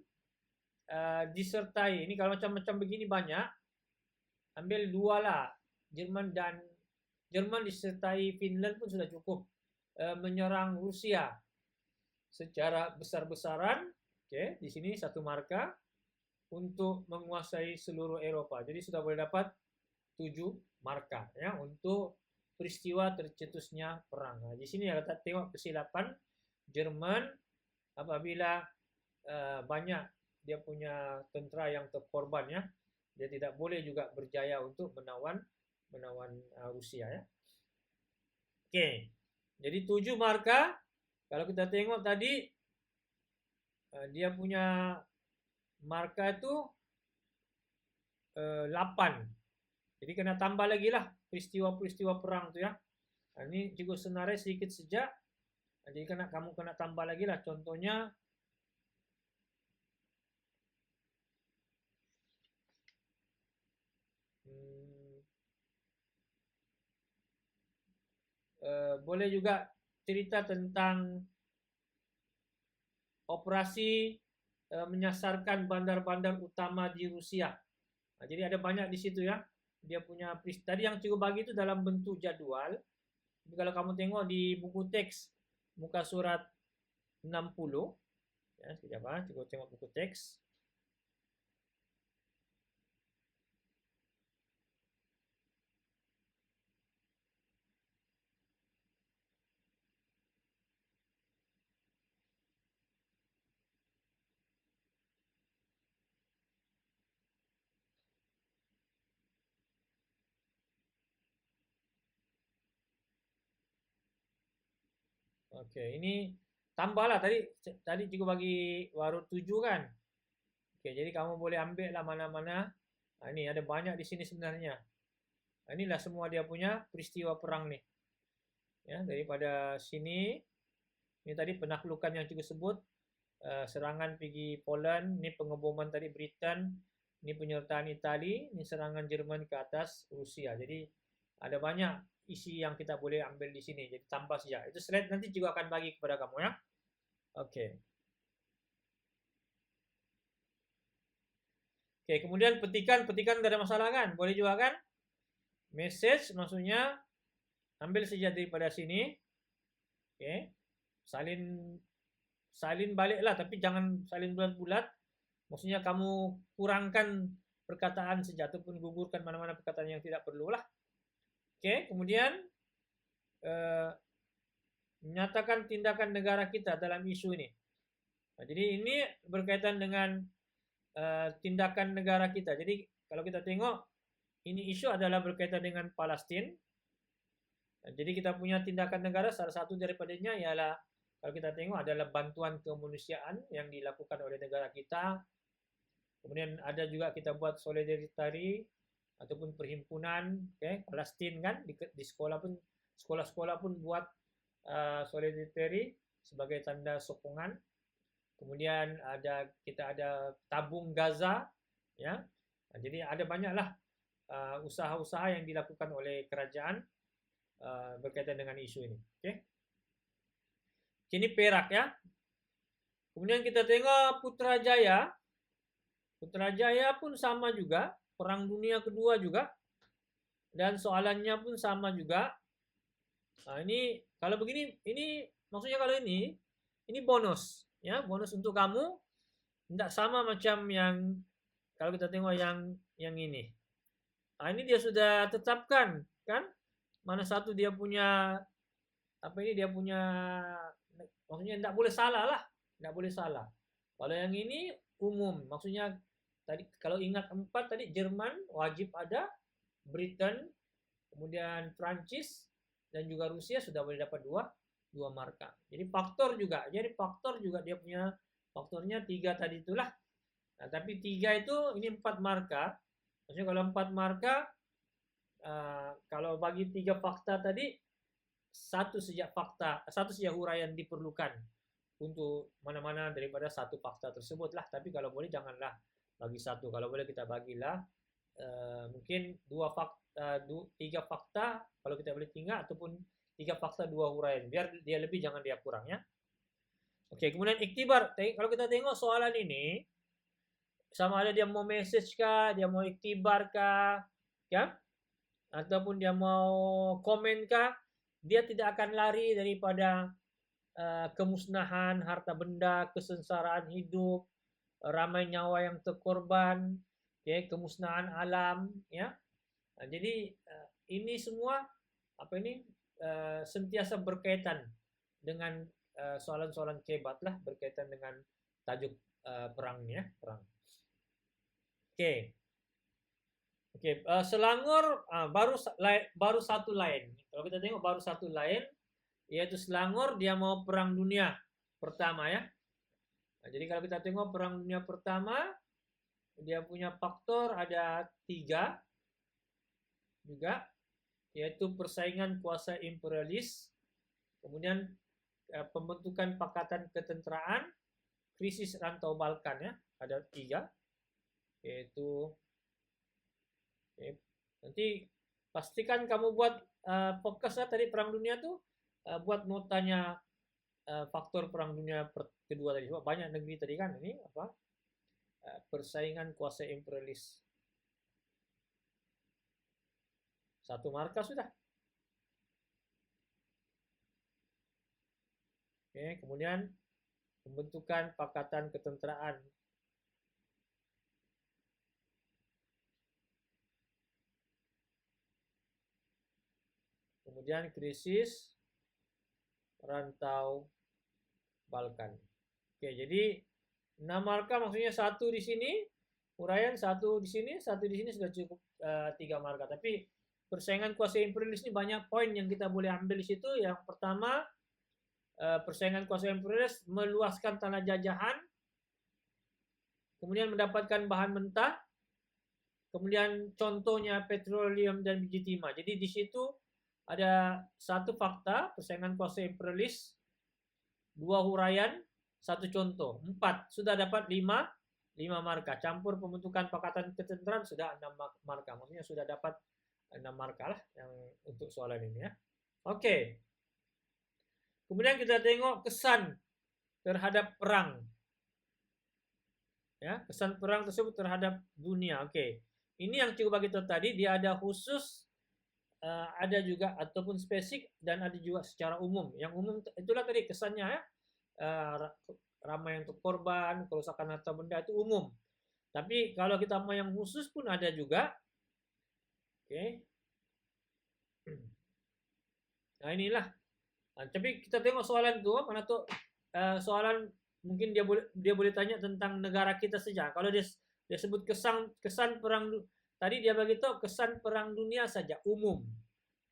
disertai, ini kalau macam-macam begini banyak, ambil 2 lah. Jerman disertai Finland pun sudah cukup menyerang Rusia secara besar-besaran. Oke, di sini 1 marka untuk menguasai seluruh Eropa. Jadi sudah boleh dapat 7 marka ya untuk peristiwa tercetusnya perang. Nah, di sini ya kita tengok kesilapan Jerman apabila banyak dia punya tentera yang terkorban ya. Dia tidak boleh juga berjaya untuk menawan Rusia ya. Oke. Jadi 7 marka. Kalau kita tengok tadi dia punya marka itu 8. Jadi kena tambah lagi lah peristiwa-peristiwa perang itu ya. Nah, ini juga senarai sedikit sejak. Jadi kamu kena tambah lagi lah. Contohnya boleh juga cerita tentang operasi menyasarkan bandar-bandar utama di Rusia. Nah, jadi ada banyak di situ ya. Dia punya tadi yang cukup bagi itu dalam bentuk jadwal. Jadi kalau kamu tengok di buku teks muka surat 60 ya, sekejap coba tengok buku teks. Oke, ini tambahlah tadi juga bagi baru 7 kan. Oke, jadi kamu boleh ambil lah mana-mana. Nah, ini ada banyak di sini sebenarnya. Nah, inilah semua dia punya peristiwa perang nih. Ya, daripada sini, ini tadi penaklukan yang juga sebut, serangan pergi Poland, ini pengeboman tadi Britain, ini penyertaan Itali, ini serangan Jerman ke atas Rusia. Jadi ada banyak isi yang kita boleh ambil di sini. Jadi tambah saja. Itu slide nanti juga akan bagi kepada kamu ya. Oke. Oke, kemudian petikan tidak ada masalah kan? Boleh juga kan? Message maksudnya ambil saja daripada sini. Oke. Salin baliklah, tapi jangan salin bulat-bulat. Maksudnya kamu kurangkan perkataan saja ataupun gugurkan mana-mana perkataan yang tidak perlu lah. Oke, kemudian menyatakan tindakan negara kita dalam isu ini. Nah, jadi ini berkaitan dengan tindakan negara kita. Jadi kalau kita tengok ini isu adalah berkaitan dengan Palestina. Nah, jadi kita punya tindakan negara, salah satu daripadanya ialah kalau kita tengok adalah bantuan kemanusiaan yang dilakukan oleh negara kita. Kemudian ada juga kita buat solidarity ataupun perhimpunan, Palestina kan di sekolah-sekolah pun buat solidarity sebagai tanda sokongan. Kemudian kita ada tabung Gaza, ya. Nah, jadi ada banyaklah usaha-usaha yang dilakukan oleh kerajaan berkaitan dengan isu ini. Oke. Ini Perak ya. Kemudian kita tengok Putrajaya. Putrajaya pun sama juga, Perang Dunia Kedua juga. Dan soalannya pun sama juga. Nah, ini kalau begini, ini maksudnya kalau ini bonus. Ya, bonus untuk kamu, tidak sama macam yang kalau kita tengok yang ini. Nah, ini dia sudah tetapkan, kan? Mana satu dia punya dia punya maksudnya tidak boleh salah lah, tidak boleh salah. Kalau yang ini umum, maksudnya tadi kalau ingat 4 tadi Jerman wajib ada, Britain, kemudian Prancis dan juga Rusia sudah boleh dapat 2 marka. Jadi faktor juga dia punya faktornya 3 tadi itulah. Nah, tapi 3 itu ini 4 marka. Maksudnya kalau 4 marka kalau bagi 3 fakta tadi satu saja huraian diperlukan untuk mana-mana daripada satu fakta tersebut lah. Tapi kalau boleh janganlah bagi satu. Kalau boleh kita bagilah mungkin 3 fakta kalau kita boleh tinggal ataupun 3 fakta 2 huraian, biar dia lebih jangan dia kurang ya. Oke, kemudian iktibar. Kalau kita tengok soalan ini sama ada dia mau message kah, dia mau iktibar kah, ya, ataupun dia mau komen kah, dia tidak akan lari daripada kemusnahan harta benda, kesengsaraan hidup, ramai nyawa yang terkorban, kemusnahan alam, ya. Nah, jadi ini semua sentiasa berkaitan dengan soalan-soalan kebat lah, berkaitan dengan tajuk perangnya, perang. Oke. Selangor baru satu lain. Kalau kita tengok baru satu lain, yaitu Selangor dia mau perang dunia pertama ya. Nah, jadi kalau kita tengok perang dunia pertama, dia punya faktor ada 3 juga, yaitu persaingan kuasa imperialis, kemudian pembentukan pakatan ketenteraan, krisis rantau Balkan ya, ada 3, yaitu nanti pastikan kamu buat fokus ya tadi perang dunia tuh buat notanya faktor perang dunia kedua tadi. Banyak negeri tadi kan ini persaingan kuasa imperialis. 1 marka sudah. Oke, kemudian pembentukan pakatan ketenteraan. Kemudian krisis rantau Balkan. Oke, jadi 6 marka maksudnya 1 di sini, uraian 1 di sini, 1 di sini sudah cukup 3 marka. Tapi persaingan kuasa imperialis ini banyak poin yang kita boleh ambil di situ. Yang pertama, persaingan kuasa imperialis meluaskan tanah jajahan, kemudian mendapatkan bahan mentah, kemudian contohnya petroleum dan biji timah. Jadi di situ ada satu fakta persaingan kuasa imperialis, 2 huraian, 1 contoh, 4 sudah dapat 5 marka. Campur pembentukan pakatan ketenteran sudah 6 marka. Maksudnya sudah dapat 6 marka lah yang untuk soalan ini ya. Oke. Kemudian kita tengok kesan terhadap perang. Ya, kesan perang tersebut terhadap dunia. Oke. Ini yang coba kita tadi, dia ada khusus, ada juga ataupun spesifik, dan ada juga secara umum. Yang umum itulah tadi kesannya ya. Ramai untuk korban, kerusakan harta benda itu umum. Tapi kalau kita mau yang khusus pun ada juga. Oke. Nah inilah. Nah, tapi kita tengok soalan itu mana tuh soalan mungkin dia boleh tanya tentang negara kita saja. Kalau dia sebut kesan perang tadi dia bagi tahu kesan perang dunia saja umum.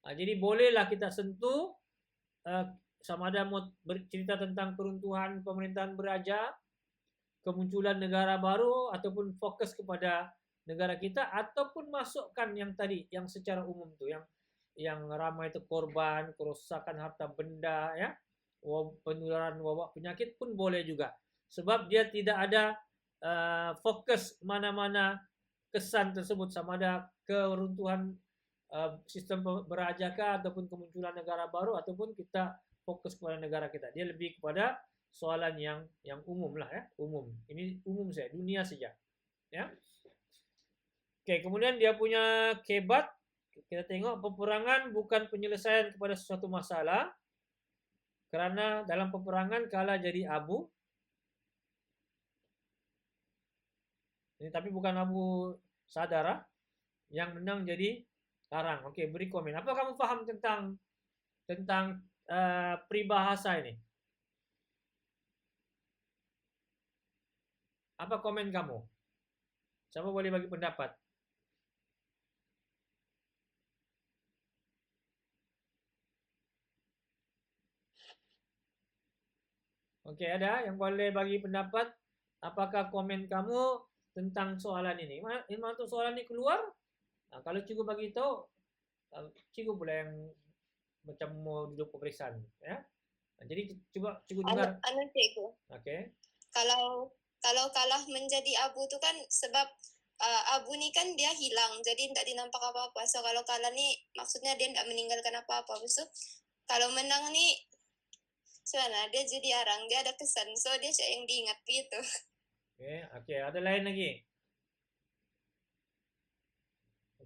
Nah, jadi bolehlah kita sentuh sama ada mau bercerita tentang keruntuhan pemerintahan beraja, kemunculan negara baru, ataupun fokus kepada negara kita, ataupun masukkan yang tadi yang secara umum tuh yang ramai itu korban, kerusakan harta benda ya, penularan wabak penyakit pun boleh juga. Sebab dia tidak ada fokus mana-mana kesan tersebut, sama ada keruntuhan sistem berajaka ataupun kemunculan negara baru, ataupun kita fokus kepada negara kita. Dia lebih kepada soalan yang umum lah ya, umum. Ini umum saja, dunia saja. Ya. Oke, kemudian dia punya kebat. Kita tengok peperangan bukan penyelesaian kepada sesuatu masalah, karena dalam peperangan kalah jadi abu. Ini tapi bukan abu sadara, yang menang jadi karang. Oke, beri komen. Apa kamu paham tentang peribahasa ini? Apa komen kamu? Siapa boleh bagi pendapat? Oke, ada yang boleh bagi pendapat? Apakah komen kamu tentang soalan ini? Untuk soalan ini keluar? Nah, kalau cikgu bagi tahu, cikgu boleh yang macam mau duduk pemeriksaan, ya. Nah, jadi coba cikgu dengar. Anu cikgu. Oke. Kalau kalah menjadi abu tu kan sebab abu ni kan dia hilang, jadi tidak dinampak apa-apa. So kalau kalah ni maksudnya dia tidak meninggalkan apa-apa. So kalau menang ni sebenarnya dia jadi arang, dia ada kesan, so dia yang diingat gitu. Oke, ada lain lagi.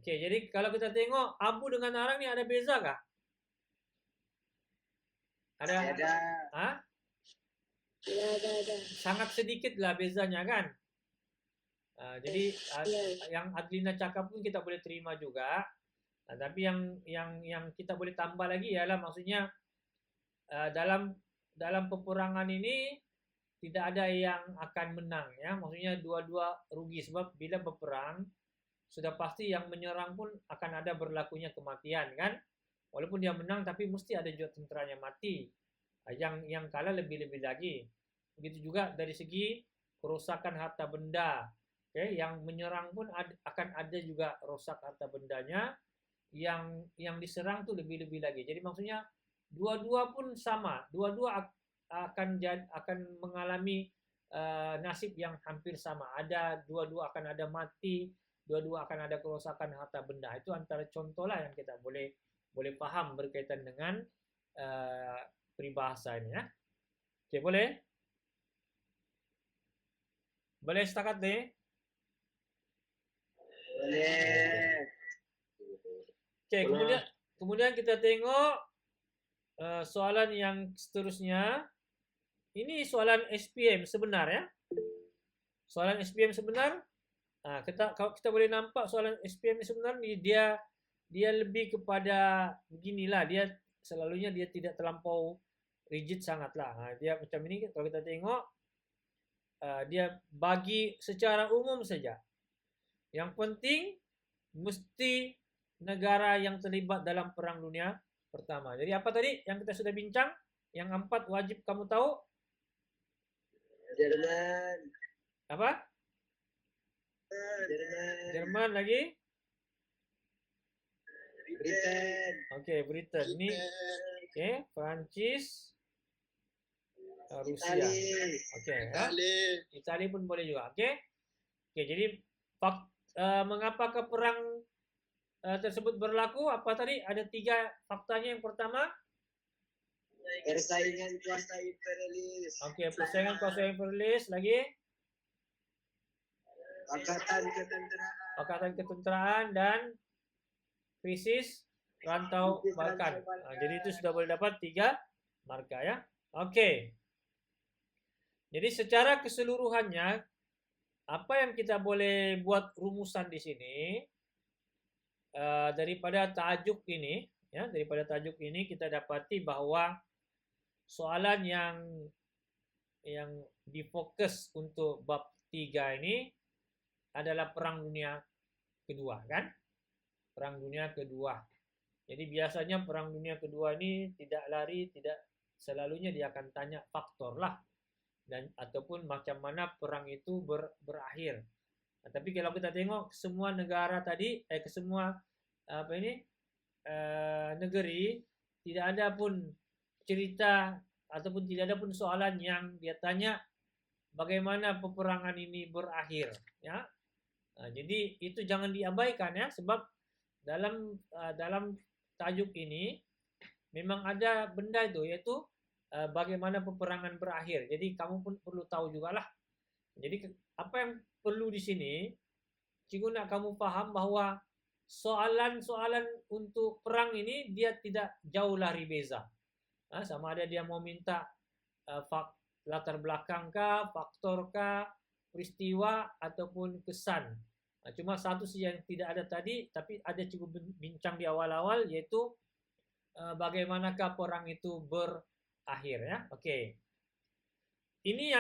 Oke, jadi kalau kita tengok abu dengan arang ni ada beza kah? Ada. Hah? Ada. Sangat sedikit lah bezanya kan. Jadi yang Adlina cakap pun kita boleh terima juga. Tapi yang kita boleh tambah lagi ialah maksudnya dalam peperangan ini tidak ada yang akan menang ya. Maksudnya dua-dua rugi, sebab bila berperang sudah pasti yang menyerang pun akan ada berlakunya kematian kan. Walaupun dia menang tapi mesti ada juga tenteranya mati. Yang kalah lebih-lebih lagi. Begitu juga dari segi kerusakan harta benda. Yang menyerang pun akan ada juga rusak harta bendanya. Yang diserang tuh lebih-lebih lagi. Jadi maksudnya dua-dua pun sama. Dua-dua akan mengalami nasib yang hampir sama. Dua-dua akan ada mati. Dua-dua akan ada kerusakan harta benda. Itu antara contoh lah yang kita boleh paham berkaitan dengan peribahasa ini ya. Oke, boleh? Boleh setakat deh? Boleh. Oke, kemudian kita tengok soalan yang seterusnya. Ini soalan SPM sebenar ya. Soalan SPM sebenar. Kalau kita boleh nampak soalan SPM sebenar ni dia lebih kepada beginilah, dia selalunya dia tidak terlampau rigid sangatlah. Dia macam ini kalau kita tengok dia bagi secara umum saja. Yang penting mesti negara yang terlibat dalam Perang Dunia Pertama. Jadi apa tadi yang kita sudah bincang? Yang 4 wajib kamu tahu Jerman. apa? Jerman. Jerman lagi. Britain. Oke, Britain. Ini oke, Prancis, Rusia. Itali. Oke, ya. Italia pun boleh juga. Oke. Oke, jadi mengapakah perang tersebut berlaku? Apa tadi? Ada 3 faktanya. Yang pertama, Persaingan kuasa imperialis. oke, persaingan kuasa imperialis. Lagi, Pakatan Ketenteraan dan krisis rantau Balkan. Nah, jadi itu sudah boleh dapat 3 marka ya. Oke. Jadi secara keseluruhannya apa yang kita boleh buat rumusan di sini daripada tajuk ini ya, daripada tajuk ini kita dapati bahwa soalan yang difokus untuk bab 3 ini adalah Perang Dunia Kedua kan? Perang Dunia Kedua. Jadi biasanya Perang Dunia Kedua ini tidak selalunya dia akan tanya faktor lah dan ataupun macam mana perang itu berakhir. Nah, tapi kalau kita tengok semua negara tadi ke semua negeri tidak ada pun cerita ataupun tidak ada pun soalan yang dia tanya bagaimana peperangan ini berakhir ya. Nah, jadi itu jangan diabaikan ya, sebab dalam tajuk ini memang ada benda itu, yaitu bagaimana peperangan berakhir. Jadi kamu pun perlu tahu juga lah. Jadi apa yang perlu di sini, cikgu nak kamu paham bahwa soalan-soalan untuk perang ini dia tidak jauh lari beza. Sama ada dia mau minta latar belakang kah, faktor kah, peristiwa ataupun kesan. Cuma satu sih yang tidak ada tadi, tapi ada cukup bincang di awal-awal, yaitu bagaimanakah perang itu berakhir ya. Oke. Ini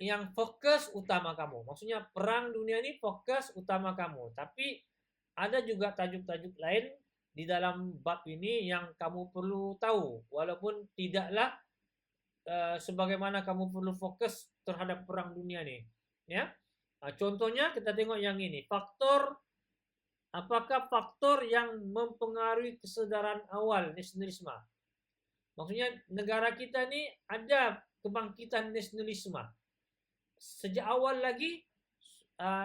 yang fokus utama kamu. Maksudnya perang dunia ini fokus utama kamu. Tapi ada juga tajuk-tajuk lain di dalam bab ini yang kamu perlu tahu. Walaupun tidaklah sebagaimana kamu perlu fokus terhadap perang dunia ini. Ya. Nah, contohnya kita tengok yang ini. Apakah faktor yang mempengaruhi kesadaran awal nasionalisme? Maksudnya negara kita ini ada kebangkitan nasionalisme. Sejak awal lagi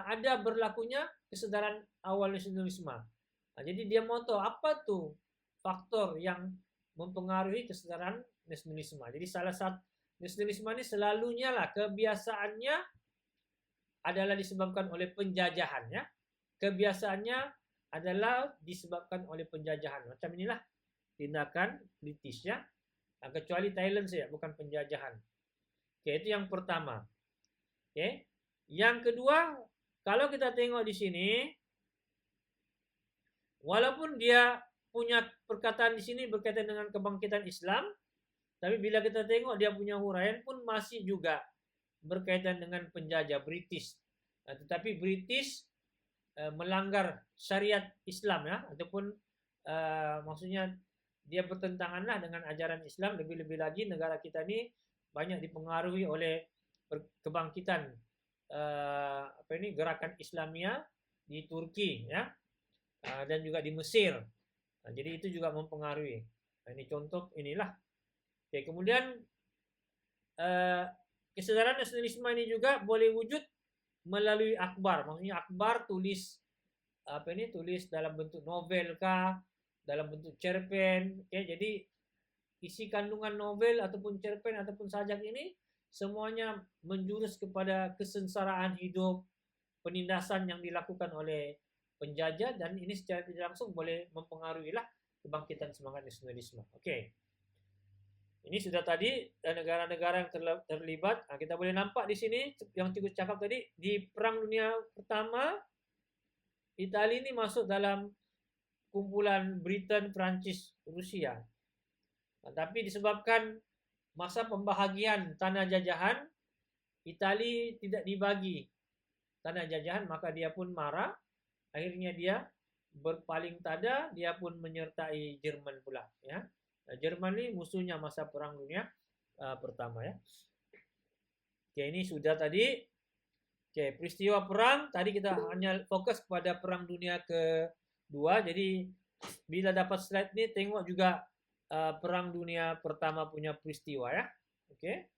ada berlakunya kesadaran awal nasionalisme. Nah, jadi dia mau tahu apa tuh faktor yang mempengaruhi kesadaran nasionalisme. Jadi salah satu nasionalisme ini selalunya lah kebiasaannya adalah disebabkan oleh penjajahan ya. Kebiasaannya adalah disebabkan oleh penjajahan. Macam inilah tindakan British ya. Kecuali Thailand saja, bukan penjajahan. Oke, itu yang pertama. Oke. Yang kedua, kalau kita tengok di sini, walaupun dia punya perkataan di sini berkaitan dengan kebangkitan Islam, tapi bila kita tengok dia punya huraian pun masih juga berkaitan dengan penjajah British. Tetapi British melanggar syariat Islam ya, ataupun maksudnya dia bertentanganlah dengan ajaran Islam. Lebih-lebih lagi negara kita ini banyak dipengaruhi oleh kebangkitan gerakan Islamia di Turki ya, dan juga di Mesir. Jadi itu juga mempengaruhi. Ini contoh inilah. Oke, kemudian kesadaran nasionalisme ini juga boleh wujud melalui akhbar. Maksudnya akhbar tulis dalam bentuk novel kah, dalam bentuk cerpen. Oke, jadi isi kandungan novel ataupun cerpen ataupun sajak ini semuanya menjurus kepada kesengsaraan hidup, penindasan yang dilakukan oleh penjajah, dan ini secara tidak langsung boleh mempengaruhi lah kebangkitan semangat nasionalisme. Oke. Ini sudah tadi negara-negara yang terlibat. Nah, kita boleh nampak di sini yang cikgu cakap tadi, di Perang Dunia Pertama Italia ini masuk dalam kumpulan Britain, Prancis, Rusia. Nah, tapi disebabkan masa pembahagian tanah jajahan, Italia tidak dibagi tanah jajahan, maka dia pun marah. Akhirnya dia berpaling tada, dia pun menyertai Jerman pula ya. Jerman ini musuhnya masa Perang Dunia Pertama ya. Oke, ini sudah tadi. Oke, peristiwa perang tadi kita hanya fokus pada Perang Dunia kedua. Jadi bila dapat slide ini tengok juga Perang Dunia Pertama punya peristiwa ya. Oke.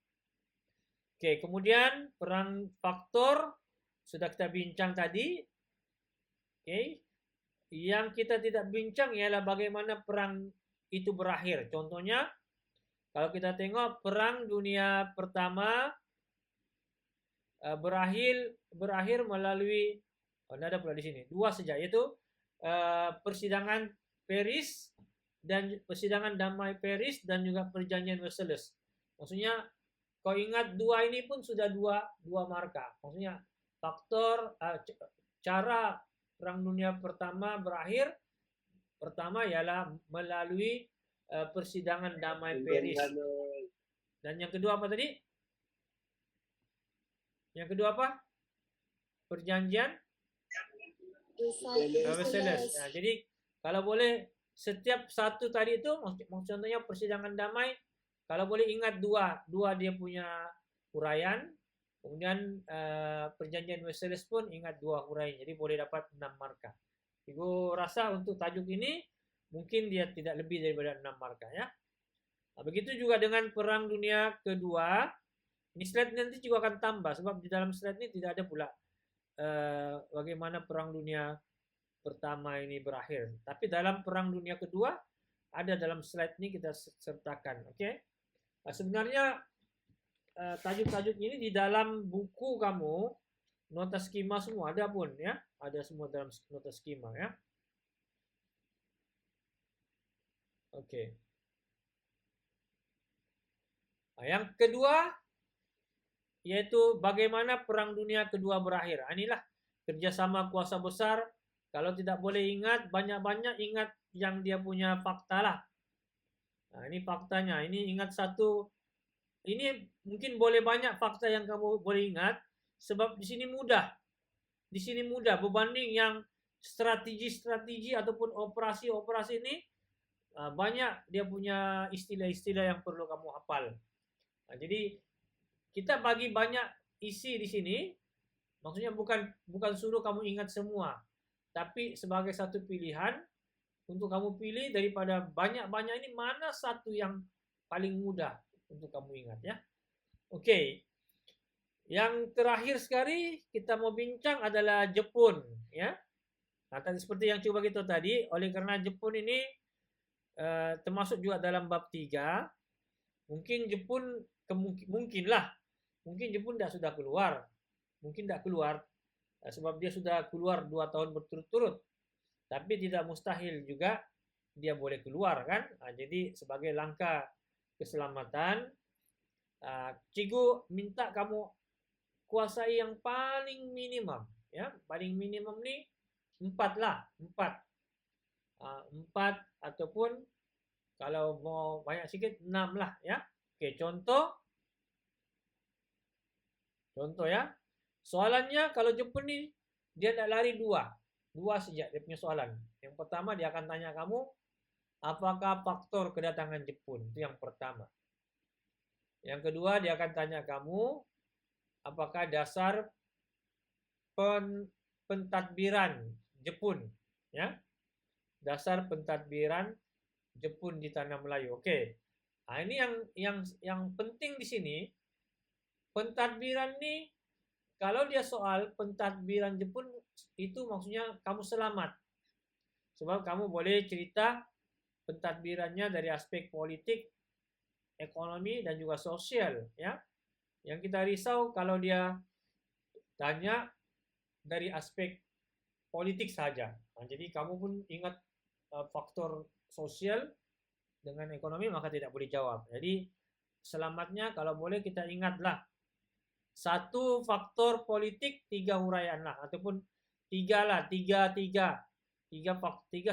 Oke, kemudian perang faktor sudah kita bincang tadi. Oke. Yang kita tidak bincang ialah bagaimana perang itu berakhir. Contohnya, kalau kita tengok Perang Dunia Pertama berakhir melalui ada pula di sini dua saja, yaitu persidangan Paris dan persidangan damai Paris dan juga perjanjian Versailles. Maksudnya, kau ingat dua ini pun sudah dua marka. Maksudnya faktor cara Perang Dunia Pertama berakhir pertama ialah melalui persidangan damai Paris. Dan yang kedua apa tadi? Yang kedua apa? Perjanjian Versailles. Nah, jadi kalau boleh setiap satu tadi itu, contohnya persidangan damai, kalau boleh ingat dua dia punya huraian. Kemudian perjanjian Versailles pun ingat dua huraian, jadi boleh dapat 6 marka. Ibu rasa untuk tajuk ini mungkin dia tidak lebih daripada 6 marka ya. Nah, begitu juga dengan Perang Dunia Kedua. Ini slide nanti juga akan tambah sebab di dalam slide ini tidak ada pula bagaimana Perang Dunia Pertama ini berakhir. Tapi dalam Perang Dunia Kedua ada dalam slide ini kita sertakan. Oke. Nah, sebenarnya tajuk-tajuk ini di dalam buku kamu, nota skema semua ada pun ya, ada semua dalam nota skema ya. Oke. Nah, yang kedua yaitu bagaimana Perang Dunia Kedua berakhir. Inilah kerjasama kuasa besar. Kalau tidak boleh ingat, banyak-banyak ingat yang dia punya fakta lah. Nah, ini faktanya. Ini ingat satu. Ini mungkin boleh banyak fakta yang kamu boleh ingat, sebab di sini mudah. Di sini mudah berbanding yang strategi-strategi ataupun operasi-operasi ini banyak dia punya istilah-istilah yang perlu kamu hafal. Nah, jadi kita bagi banyak isi di sini, maksudnya bukan suruh kamu ingat semua, tapi sebagai satu pilihan untuk kamu pilih daripada banyak-banyak ini mana satu yang paling mudah untuk kamu ingat ya. Oke. Yang terakhir sekali kita mau bincang adalah Jepun ya. Nah, tadi seperti yang coba kita tadi, oleh karena Jepun ini termasuk juga dalam bab 3, mungkin Jepun mungkin Jepun sudah keluar. Mungkin tidak keluar sebab dia sudah keluar 2 tahun berturut-turut. Tapi tidak mustahil juga dia boleh keluar kan. Nah, jadi sebagai langkah keselamatan, cikgu minta kamu kuasai yang paling minimum ya. Paling minimum nih 4 lah, 4 ataupun kalau mau banyak sikit 6 lah ya. Oke, contoh ya. Soalannya kalau Jepun nih dia tidak lari 2 saja dia punya soalan. Yang pertama dia akan tanya kamu apakah faktor kedatangan Jepun, itu yang pertama. Yang kedua dia akan tanya kamu apakah dasar pentadbiran Jepun ya. Dasar pentadbiran Jepun di tanah Melayu. Oke. Nah, ini yang penting di sini. Pentadbiran ini kalau dia soal pentadbiran Jepun itu maksudnya kamu selamat. Sebab kamu boleh cerita pentadbirannya dari aspek politik, ekonomi dan juga sosial ya. Yang kita risau kalau dia tanya dari aspek politik saja. Nah, jadi kamu pun ingat faktor sosial dengan ekonomi maka tidak boleh jawab. Jadi selamatnya kalau boleh kita ingatlah 1 faktor politik 3 huraian lah ataupun 3 lah, 3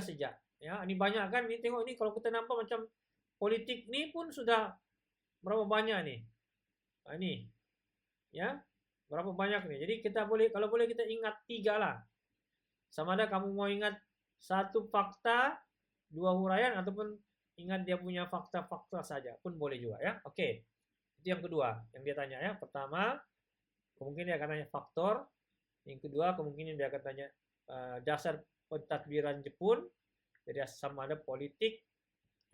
saja. Ya, ini banyak kan? Ini tengok ini kalau kita nampak macam politik ini pun sudah berapa banyak nih. Nah, ini. Ya. Berapa banyak nih. Jadi kita boleh kalau boleh kita ingat 3 lah. Sama ada kamu mau ingat 1 fakta, 2 huraian ataupun ingat dia punya fakta-fakta saja pun boleh juga ya. Oke. Itu yang kedua yang dia tanya ya. Pertama, kemungkinan dia akan tanya faktor. Yang kedua, kemungkinan dia akan tanya dasar pentadbiran Jepun. Jadi sama ada politik,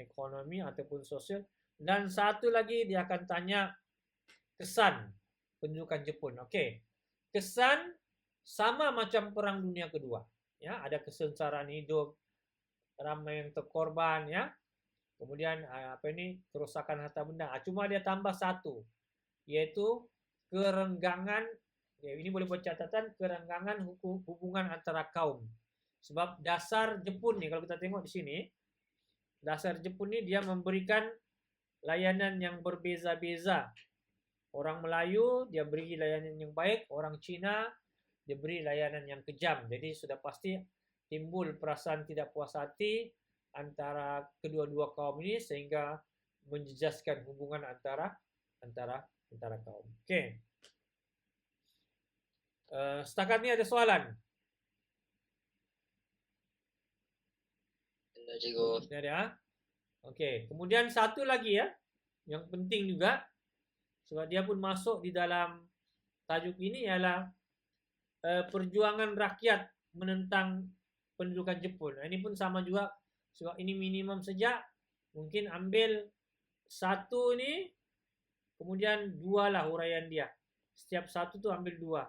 ekonomi ataupun sosial. Dan satu lagi dia akan tanya kesan pendudukan Jepun. Oke. Kesan sama macam Perang Dunia Kedua. Ya, ada kesengsaraan hidup, ramai yang terkorban ya. Kemudian kerusakan harta benda. Cuma dia tambah satu, yaitu kerenggangan. Ya, ini boleh buat catatan, kerenggangan hubungan antara kaum. Sebab dasar Jepun nih, kalau kita tengok di sini, dasar Jepun ini dia memberikan layanan yang berbeza-beza. Orang Melayu dia beri layanan yang baik, orang Cina dia beri layanan yang kejam. Jadi sudah pasti timbul perasaan tidak puas hati antara kedua-dua kaum ini sehingga menjejaskan hubungan antara kaum. Oke. Setakat ini ada soalan? Tidak, Cikgu. Ini ada. Oke. Kemudian satu lagi ya, yang penting juga, sebab dia pun masuk di dalam tajuk ini ialah perjuangan rakyat menentang pendudukan Jepun. Ini pun sama juga, sebab ini minimum saja, mungkin ambil satu ini, kemudian dua lah huraian dia. Setiap satu tuh ambil dua.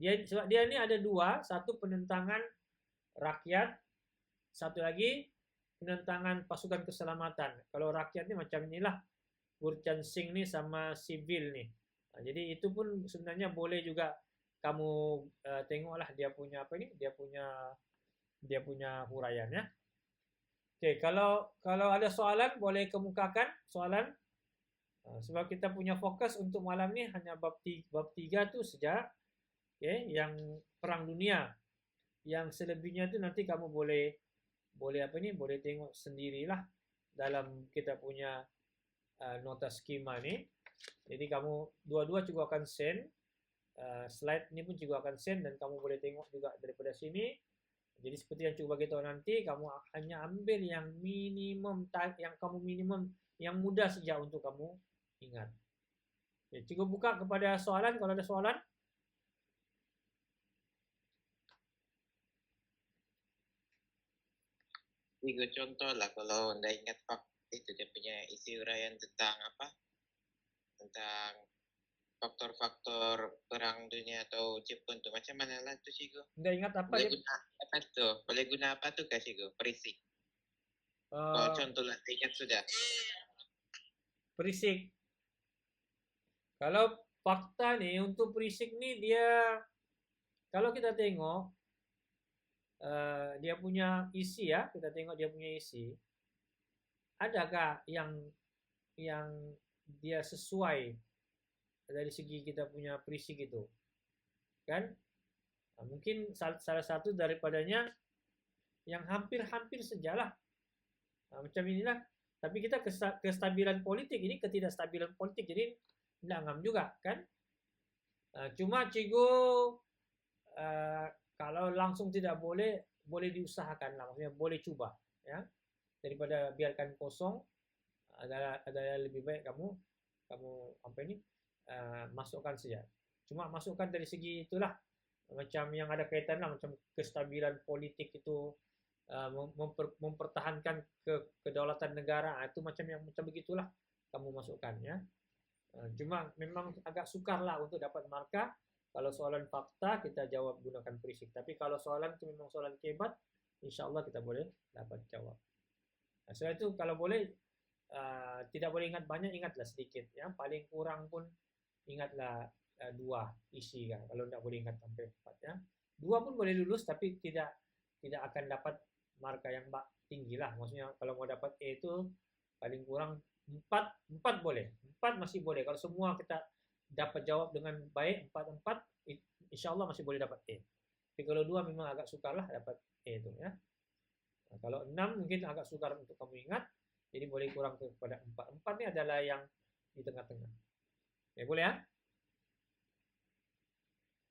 Sebab dia ini ada dua, satu penentangan rakyat, satu lagi penentangan pasukan keselamatan. Kalau rakyat ini macam inilah, Gurchan Singh nih sama sivil nih. Nah, jadi itu pun sebenarnya boleh juga kamu tengoklah dia punya apa ini, dia punya huraian ya. Oke, kalau ada soalan boleh kemukakan soalan. Sebab kita punya fokus untuk malam ini hanya bab 3 tu saja. Okay, yang Perang Dunia. Yang selebihnya tu nanti kamu boleh tengok sendirilah dalam kita punya nota skema ni. Jadi kamu dua-dua juga akan send slide ni pun juga akan send dan kamu boleh tengok juga daripada sini. Jadi seperti yang cuba kita nanti, kamu hanya ambil yang minimum, yang kamu minimum, yang mudah saja untuk kamu ingat. Jadi, cikgu buka kepada soalan kalau ada soalan. Cikgu contoh lah kalau anda ingat itu dia punya isi uraian tentang apa? Tentang faktor-faktor perang dunia atau Jepun tu macam mana lah tu cikgu? Nggak ingat apa Boleh dia? guna apa tu? Boleh guna apa tu kah cikgu? Perisik. Oh, contoh lah, saya ingat sudah. Perisik. Kalau fakta nih untuk perisik nih dia, kalau kita tengok dia punya isi ya, kita tengok dia punya isi. Adakah yang dia sesuai dari segi kita punya perisik itu, kan? Nah, mungkin salah satu daripadanya yang hampir-hampir sejalah. Nah, macam inilah. Tapi kita kestabilan politik ini ketidakstabilan politik, jadi tidak ngam juga, kan? Cuma cikgu kalau langsung tidak boleh diusahakan lah, maksudnya boleh coba, ya. Daripada biarkan kosong, adalah lebih baik kamu apa ini? Masukkan saja. Cuma masukkan dari segi itulah, macam yang ada kaitan lah, macam kestabilan politik itu, mempertahankan kedaulatan negara, itu macam begitulah kamu masukkan ya. Cuma memang agak sukar lah untuk dapat markah. Kalau soalan fakta kita jawab gunakan perisik. Tapi kalau soalan itu memang soalan kebat, insya Allah kita boleh dapat jawab. Nah, setelah itu kalau boleh tidak boleh ingat banyak, ingatlah sedikit ya. Paling kurang pun ingatlah 2 isi kan. Kalau tidak boleh ingat sampai 4 ya. 2 pun boleh lulus tapi tidak akan dapat markah yang tinggi lah. Maksudnya kalau mau dapat A itu paling kurang 4 boleh. 4 masih boleh. Kalau semua kita dapat jawab dengan baik 4 insya Allah masih boleh dapat A. Tapi kalau 2 memang agak sukar lah dapat A itu ya. Nah, kalau 6 mungkin agak sukar untuk kamu ingat. Jadi boleh kurang kepada 4. 4 ini adalah yang di tengah-tengah. Ya, boleh ya?